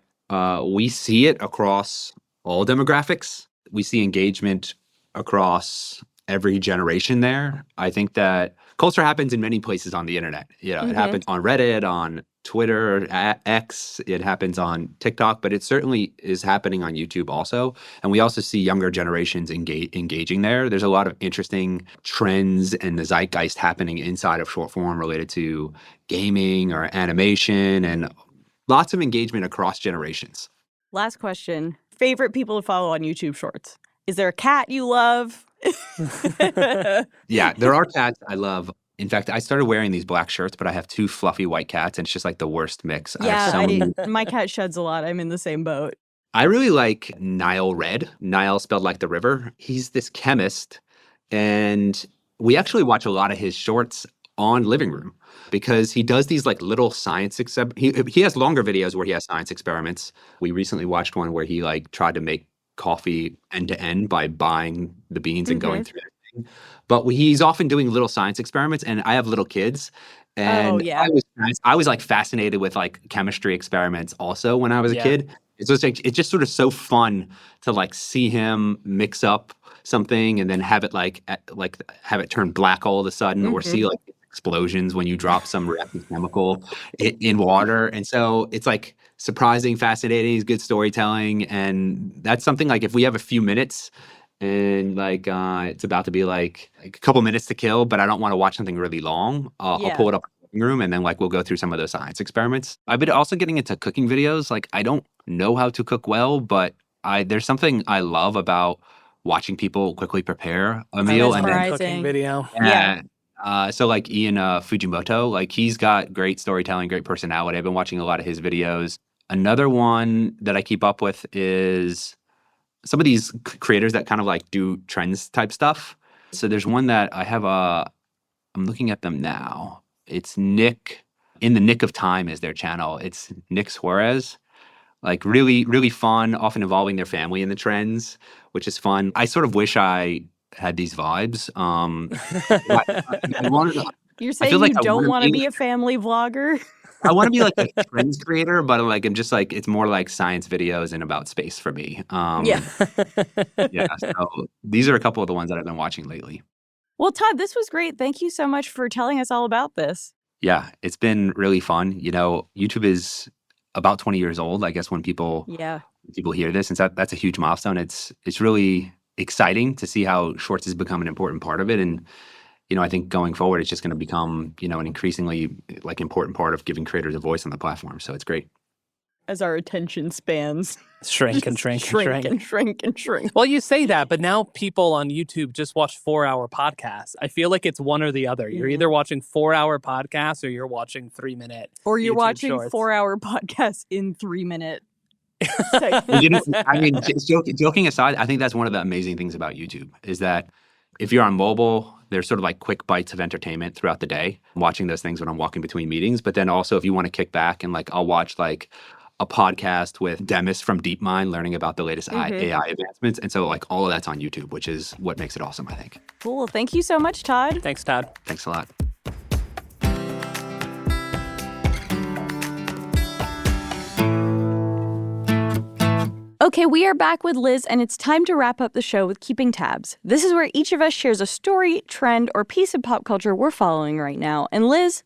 we see it across all demographics. We see engagement across every generation there. I think that culture happens in many places on the internet. You know, it happens on Reddit, on Twitter, X, it happens on TikTok, but it certainly is happening on YouTube also. And we also see younger generations engaging there. There's a lot of interesting trends and the zeitgeist happening inside of short form related to gaming or animation, and lots of engagement across generations. Last question. Favorite people to follow on YouTube Shorts? Is there a cat you love? Yeah, there are cats I love. In fact, I started wearing these black shirts, but I have two fluffy white cats, and it's just like the worst mix. My cat sheds a lot. I'm in the same boat. I really like Nile Red. Nile spelled like the river. He's this chemist, and we actually watch a lot of his shorts on Living Room because he does these like little science he has longer videos where he has science experiments. We recently watched one where he like tried to make coffee end to end by buying the beans and going through everything. But he's often doing little science experiments, and I have little kids, and I was like fascinated with like chemistry experiments also when I was a kid. It's just like, it's just sort of so fun to like see him mix up something and then have it have it turn black all of a sudden, or see like explosions when you drop some reactive chemical in water. And so it's like surprising, fascinating, good storytelling. And that's something like if we have a few minutes and like it's about to be like a couple minutes to kill, but I don't want to watch something really long, I'll pull it up in the living room and then like we'll go through some of those science experiments. I've been also getting into cooking videos. Like I don't know how to cook well, but there's something I love about watching people quickly prepare a meal and then cooking video. So like Ian Fujimoto, like he's got great storytelling, great personality. I've been watching a lot of his videos. Another one that I keep up with is some of these creators that kind of like do trends type stuff. So there's one that I have I'm looking at them now. It's Nick, In the Nick of Time is their channel. It's Nick Suarez. Like really, really fun, often involving their family in the trends, which is fun. I sort of wish I had these vibes. You're saying you don't want to be a family vlogger? I want to be like a trends creator, but like I'm just like it's more like science videos and about space for me. So these are a couple of the ones that I've been watching lately. Well, Todd, this was great. Thank you so much for telling us all about this. Yeah, it's been really fun. You know, YouTube is about 20 years old, I guess, when people hear this, and so that's a huge milestone. It's really exciting to see how shorts has become an important part of it, and you know, I think going forward, it's just going to become, you know, an increasingly like important part of giving creators a voice on the platform. So it's great. as our attention spans Shrink and shrink and shrink shrink. and shrink and shrink. Well, you say that, but now people on YouTube just watch 4-hour podcasts. I feel like it's one or the other. You're either watching 4-hour podcasts or you're watching 3-minute Or you're YouTube watching shorts. 4-hour podcasts in 3-minute I mean, joking aside, I think that's one of the amazing things about YouTube is that if you're on mobile, there's sort of like quick bites of entertainment throughout the day. I'm watching those things when I'm walking between meetings. But then also if you want to kick back and like I'll watch like a podcast with Demis from DeepMind learning about the latest AI advancements. And so like all of that's on YouTube, which is what makes it awesome, I think. Cool. Thank you so much, Todd. Thanks, Todd. Thanks a lot. Okay, we are back with Liz, and it's time to wrap up the show with Keeping Tabs. This is where each of us shares a story, trend, or piece of pop culture we're following right now. And Liz,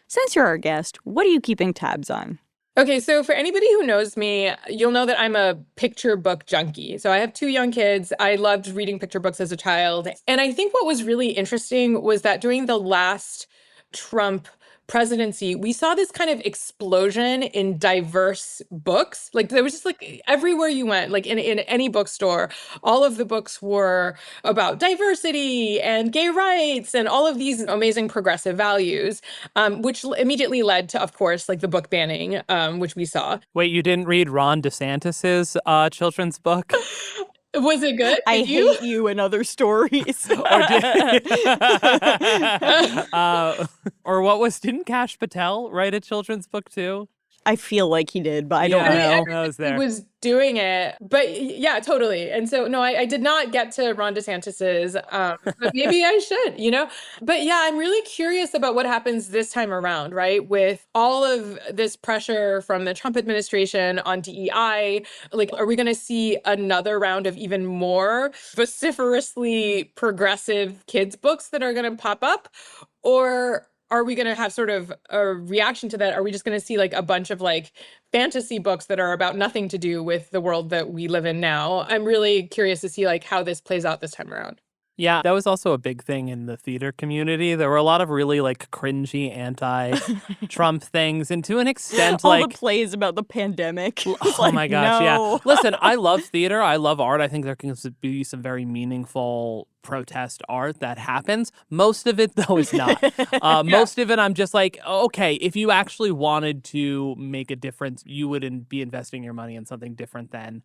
since you're our guest, what are you keeping tabs on? Okay, so for anybody who knows me, you'll know that I'm a picture book junkie. So I have 2 young kids. I loved reading picture books as a child. And I think what was really interesting was that during the last Trump presidency, we saw this kind of explosion in diverse books. Like there was just like everywhere you went, like in any bookstore, all of the books were about diversity and gay rights and all of these amazing progressive values, which immediately led to, of course, like the book banning, which we saw. Wait, you didn't read Ron DeSantis's children's book? Was it good? I hate you and other stories. Or what was, didn't Kash Patel write a children's book too? I feel like he did, but I don't know. I was there. He was doing it, but yeah, totally. And so, no, I did not get to Ron DeSantis's, but maybe I should, you know? But yeah, I'm really curious about what happens this time around, right? With all of this pressure from the Trump administration on DEI, like, are we going to see another round of even more vociferously progressive kids' books that are going to pop up? Or are we going to have sort of a reaction to that? Are we just going to see like a bunch of like fantasy books that are about nothing to do with the world that we live in now? I'm really curious to see like how this plays out this time around. Yeah, that was also a big thing in the theater community. There were a lot of really like cringy anti-Trump things, and to an extent, all like the plays about the pandemic. oh my gosh, yeah. Listen, I love theater. I love art. I think there can be some very meaningful protest art that happens. Most of it, though, is not. Most of it, I'm just like, okay, if you actually wanted to make a difference, you would be investing your money in something different than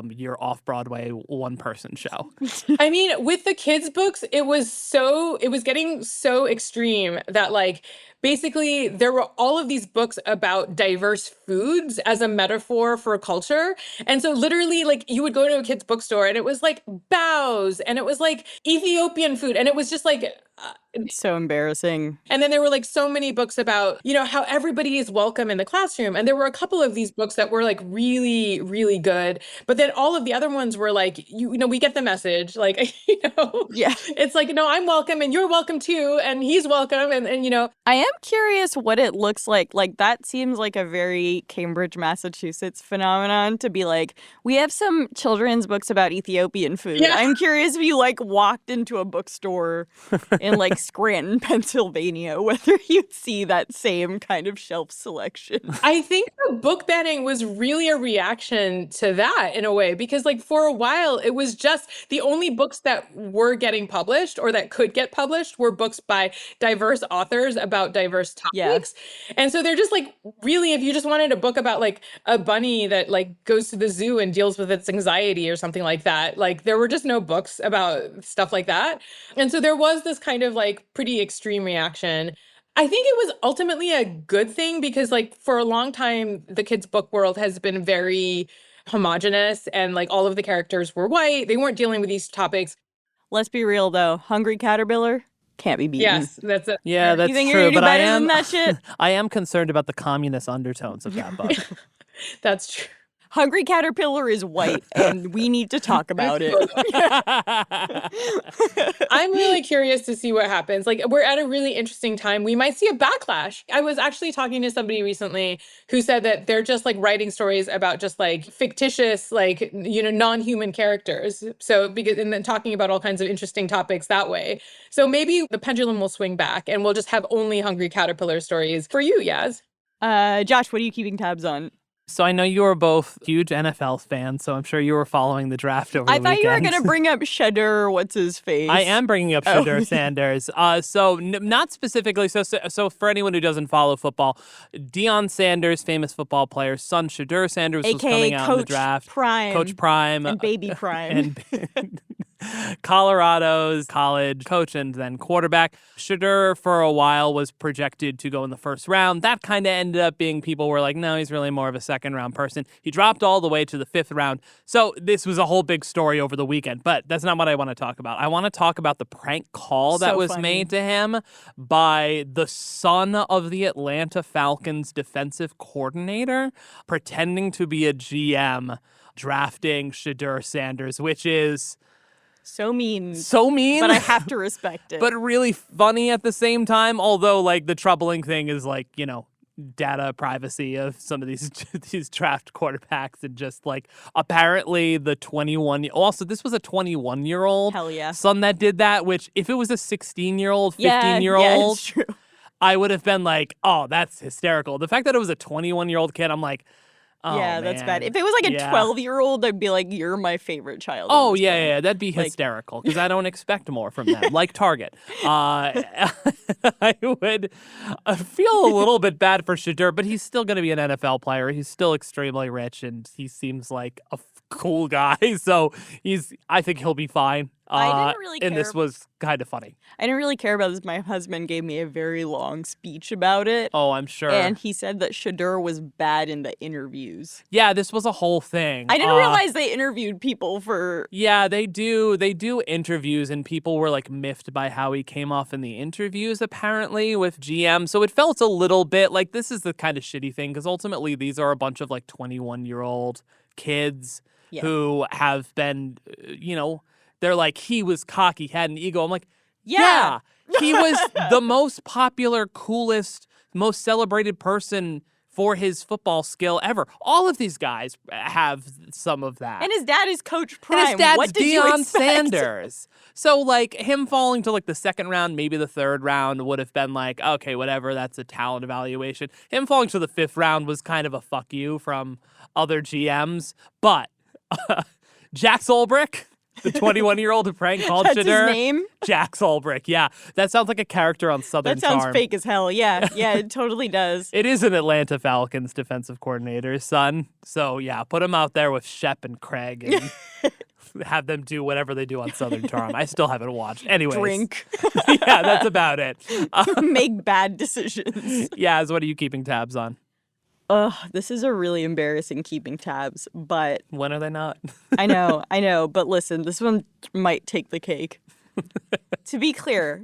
your off-Broadway one-person show. I mean, with the kids' books, it was getting so extreme that like basically there were all of these books about diverse foods as a metaphor for culture. And so literally like you would go to a kid's bookstore and it was like bows and it was like Ethiopian food. And it was just like, It's so embarrassing. and then there were like so many books about, you know, how everybody is welcome in the classroom. And there were a couple of these books that were like really, really good. But then all of the other ones were like, you know, we get the message. Like, you know, Yeah. it's like, no, I'm welcome and you're welcome too. And he's welcome. And you know, I am curious what it looks like. Like, that seems like a very Cambridge, Massachusetts phenomenon to be like, we have some children's books about Ethiopian food. Yeah. I'm curious if you like walked into a bookstore in like Scranton, Pennsylvania, whether you'd see that same kind of shelf selection. I think the book banning was really a reaction to that in a way, because like for a while, it was just the only books that were getting published or that could get published were books by diverse authors about diverse topics. Yeah. And so they're just like, really, if you just wanted a book about like a bunny that like goes to the zoo and deals with its anxiety or something like that, like there were just no books about stuff like that. And so there was this kind of like pretty extreme reaction. I think it was ultimately a good thing because like for a long time, the kids' book world has been very homogenous and like all of the characters were white. They weren't dealing with these topics. Let's be real though. Hungry Caterpillar can't be beaten. Yes, that's it. Yeah, that's you think true. You're gonna do but better than that shit? I am concerned about the communist undertones of that book. That's true. Hungry Caterpillar is white, and we need to talk about it. I'm really curious to see what happens. Like, we're at a really interesting time. We might see a backlash. I was actually talking to somebody recently who said that they're just like writing stories about just like fictitious, like, you know, non-human characters. So, and then talking about all kinds of interesting topics that way. So maybe the pendulum will swing back and we'll just have only Hungry Caterpillar stories for you, Yaz. Josh, what are you keeping tabs on? So I know you are both huge NFL fans, so I'm sure you were following the draft over the I thought you were weekend. going to bring up Shedder, what's his face? I am bringing up Shedeur Sanders. Not specifically. So for anyone who doesn't follow football, Deion Sanders, famous football player, son Shedeur Sanders was coming out in the draft. Coach Prime. And Baby Prime. And Colorado's college coach and then quarterback. Shedeur for a while was projected to go in the first round. That kind of ended up being people were like, no, he's really more of a second round person. He dropped all the way to the fifth round. So this was a whole big story over the weekend, but that's not what I want to talk about. I want to talk about the prank call that was made to him by the son of the Atlanta Falcons defensive coordinator pretending to be a GM drafting Shedeur Sanders, which is so mean. But I have to respect it. But really funny at the same time. Although, like, the troubling thing is, like, you know, data privacy of some of these draft quarterbacks and just, like, apparently the 21... Also, this was a 21-year-old son that did that, which if it was a 16-year-old, 15-year-old... Yeah, it's true. I would have been like, oh, that's hysterical. The fact that it was a 21-year-old kid, I'm like... Oh, yeah, that's bad. If it was like a 12-year-old, I'd be like, you're my favorite child. Oh, yeah, that'd be hysterical because I don't expect more from them, like Target. I would feel a little bit bad for Shedeur, but he's still going to be an NFL player. He's still extremely rich, and he seems like a cool guy. So I think he'll be fine. I didn't really care. And this was kind of funny. I didn't really care about this. My husband gave me a very long speech about it. Oh, I'm sure. And he said that Shedeur was bad in the interviews. Yeah, this was a whole thing. I didn't realize they interviewed people for... Yeah, they do. They do interviews, and people were, like, miffed by how he came off in the interviews, apparently, with GM. So it felt a little bit like this is the kind of shitty thing, because ultimately these are a bunch of, like, 21-year-old kids who have been, you know... They're like, he was cocky, had an ego. I'm like, yeah. He was the most popular, coolest, most celebrated person for his football skill ever. All of these guys have some of that. And his dad is Coach Prime. And his dad's what did Deion you expect? Sanders. So, like, him falling to, like, the second round, maybe the third round would have been like, okay, whatever, that's a talent evaluation. Him falling to the fifth round was kind of a fuck you from other GMs. But Jack Solbrick... The 21-year-old who prank called Shedeur. That's his name? Jack Solbrick, yeah. That sounds like a character on Southern That sounds Charm. fake as hell, yeah. Yeah, it totally does. It is an Atlanta Falcons defensive coordinator's son. So, yeah, put him out there with Shep and Craig and have them do whatever they do on Southern Charm. I still haven't watched. Anyways. Drink. Yeah, that's about it. Make bad decisions. Yaz, what are you keeping tabs on? This is a really embarrassing keeping tabs, but... When are they not? I know, but listen, this one might take the cake. To be clear,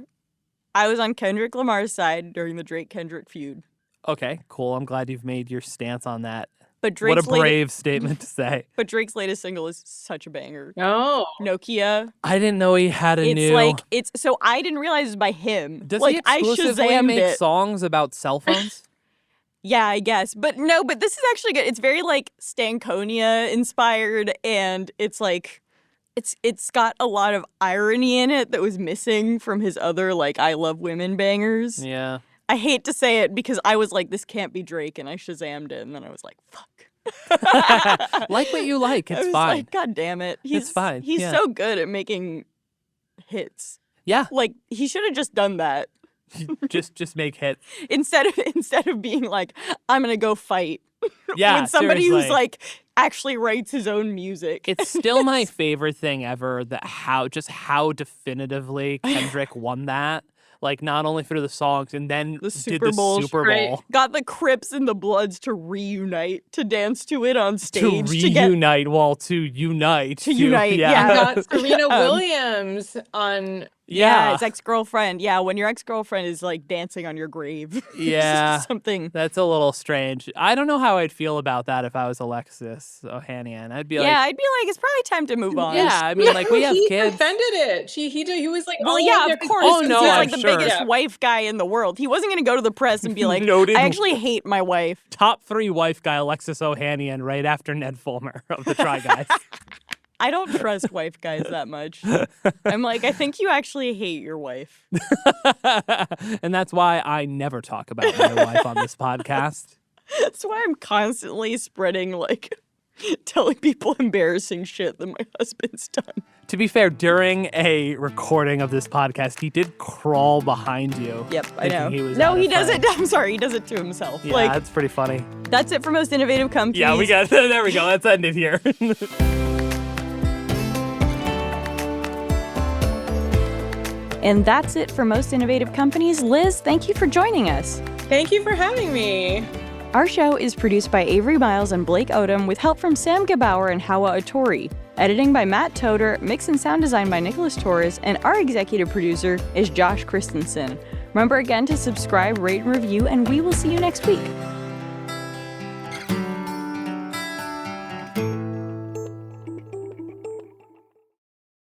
I was on Kendrick Lamar's side during the Drake-Kendrick feud. Okay, cool. I'm glad you've made your stance on that. But Drake's what a brave statement to say. But Drake's latest single is such a banger. Oh. Nokia. I didn't know he had a new... So I didn't realize it was by him. Does he exclusively make songs about cell phones? Yeah, I guess. But no, but this is actually good. It's very like Stankonia inspired, and it's like it's got a lot of irony in it that was missing from his other like I Love Women bangers. Yeah. I hate to say it because I was like, this can't be Drake, and I Shazammed it, and then I was like, fuck. Like what you like. It's I was fine. Like, God damn it. It's fine. He's so good at making hits. Yeah. Like he should have just done that. just make hits instead of being like, I'm gonna go fight with somebody seriously. who's like actually writes his own music. It's still my favorite thing ever that how definitively Kendrick won that. Like, not only for the songs, and then the did Super the Bowl. Super Bowl. Got the Crips and the Bloods to reunite, to dance to it on stage. To unite. Yeah. Got Serena Williams on... Yeah, his ex-girlfriend. Yeah, when your ex-girlfriend is, like, dancing on your grave. Yeah. Something. That's a little strange. I don't know how I'd feel about that if I was Alexis Ohanian. I'd be like... Yeah, I'd be like, it's probably time to move on. Yeah, I mean, like, we have kids. He defended it. He was like... Well, yeah, of course. Oh, no, he's I'm like the sure. biggest wife guy in the world. He wasn't going to go to the press and be like, Noted. I actually hate my wife. Top 3 wife guy, Alexis Ohanian, right after Ned Fulmer of the Try Guys. I don't trust wife guys that much. I'm like, I think you actually hate your wife. And that's why I never talk about my wife on this podcast. That's why I'm constantly spreading, like, telling people embarrassing shit that my husband's done. To be fair, during a recording of this podcast, he did crawl behind you. Yep, I know. He does it. I'm sorry, he does it to himself. Yeah, like, that's pretty funny. That's it for Most Innovative Companies. Yeah, we got there. We go. Let's end it here. And that's it for Most Innovative Companies. Liz, thank you for joining us. Thank you for having me. Our show is produced by Avery Miles and Blake Odom with help from Sam Gebauer and Hawa Atori. Editing by Matt Toder, mix and sound design by Nicholas Torres, and our executive producer is Josh Christensen. Remember again to subscribe, rate, and review, and we will see you next week.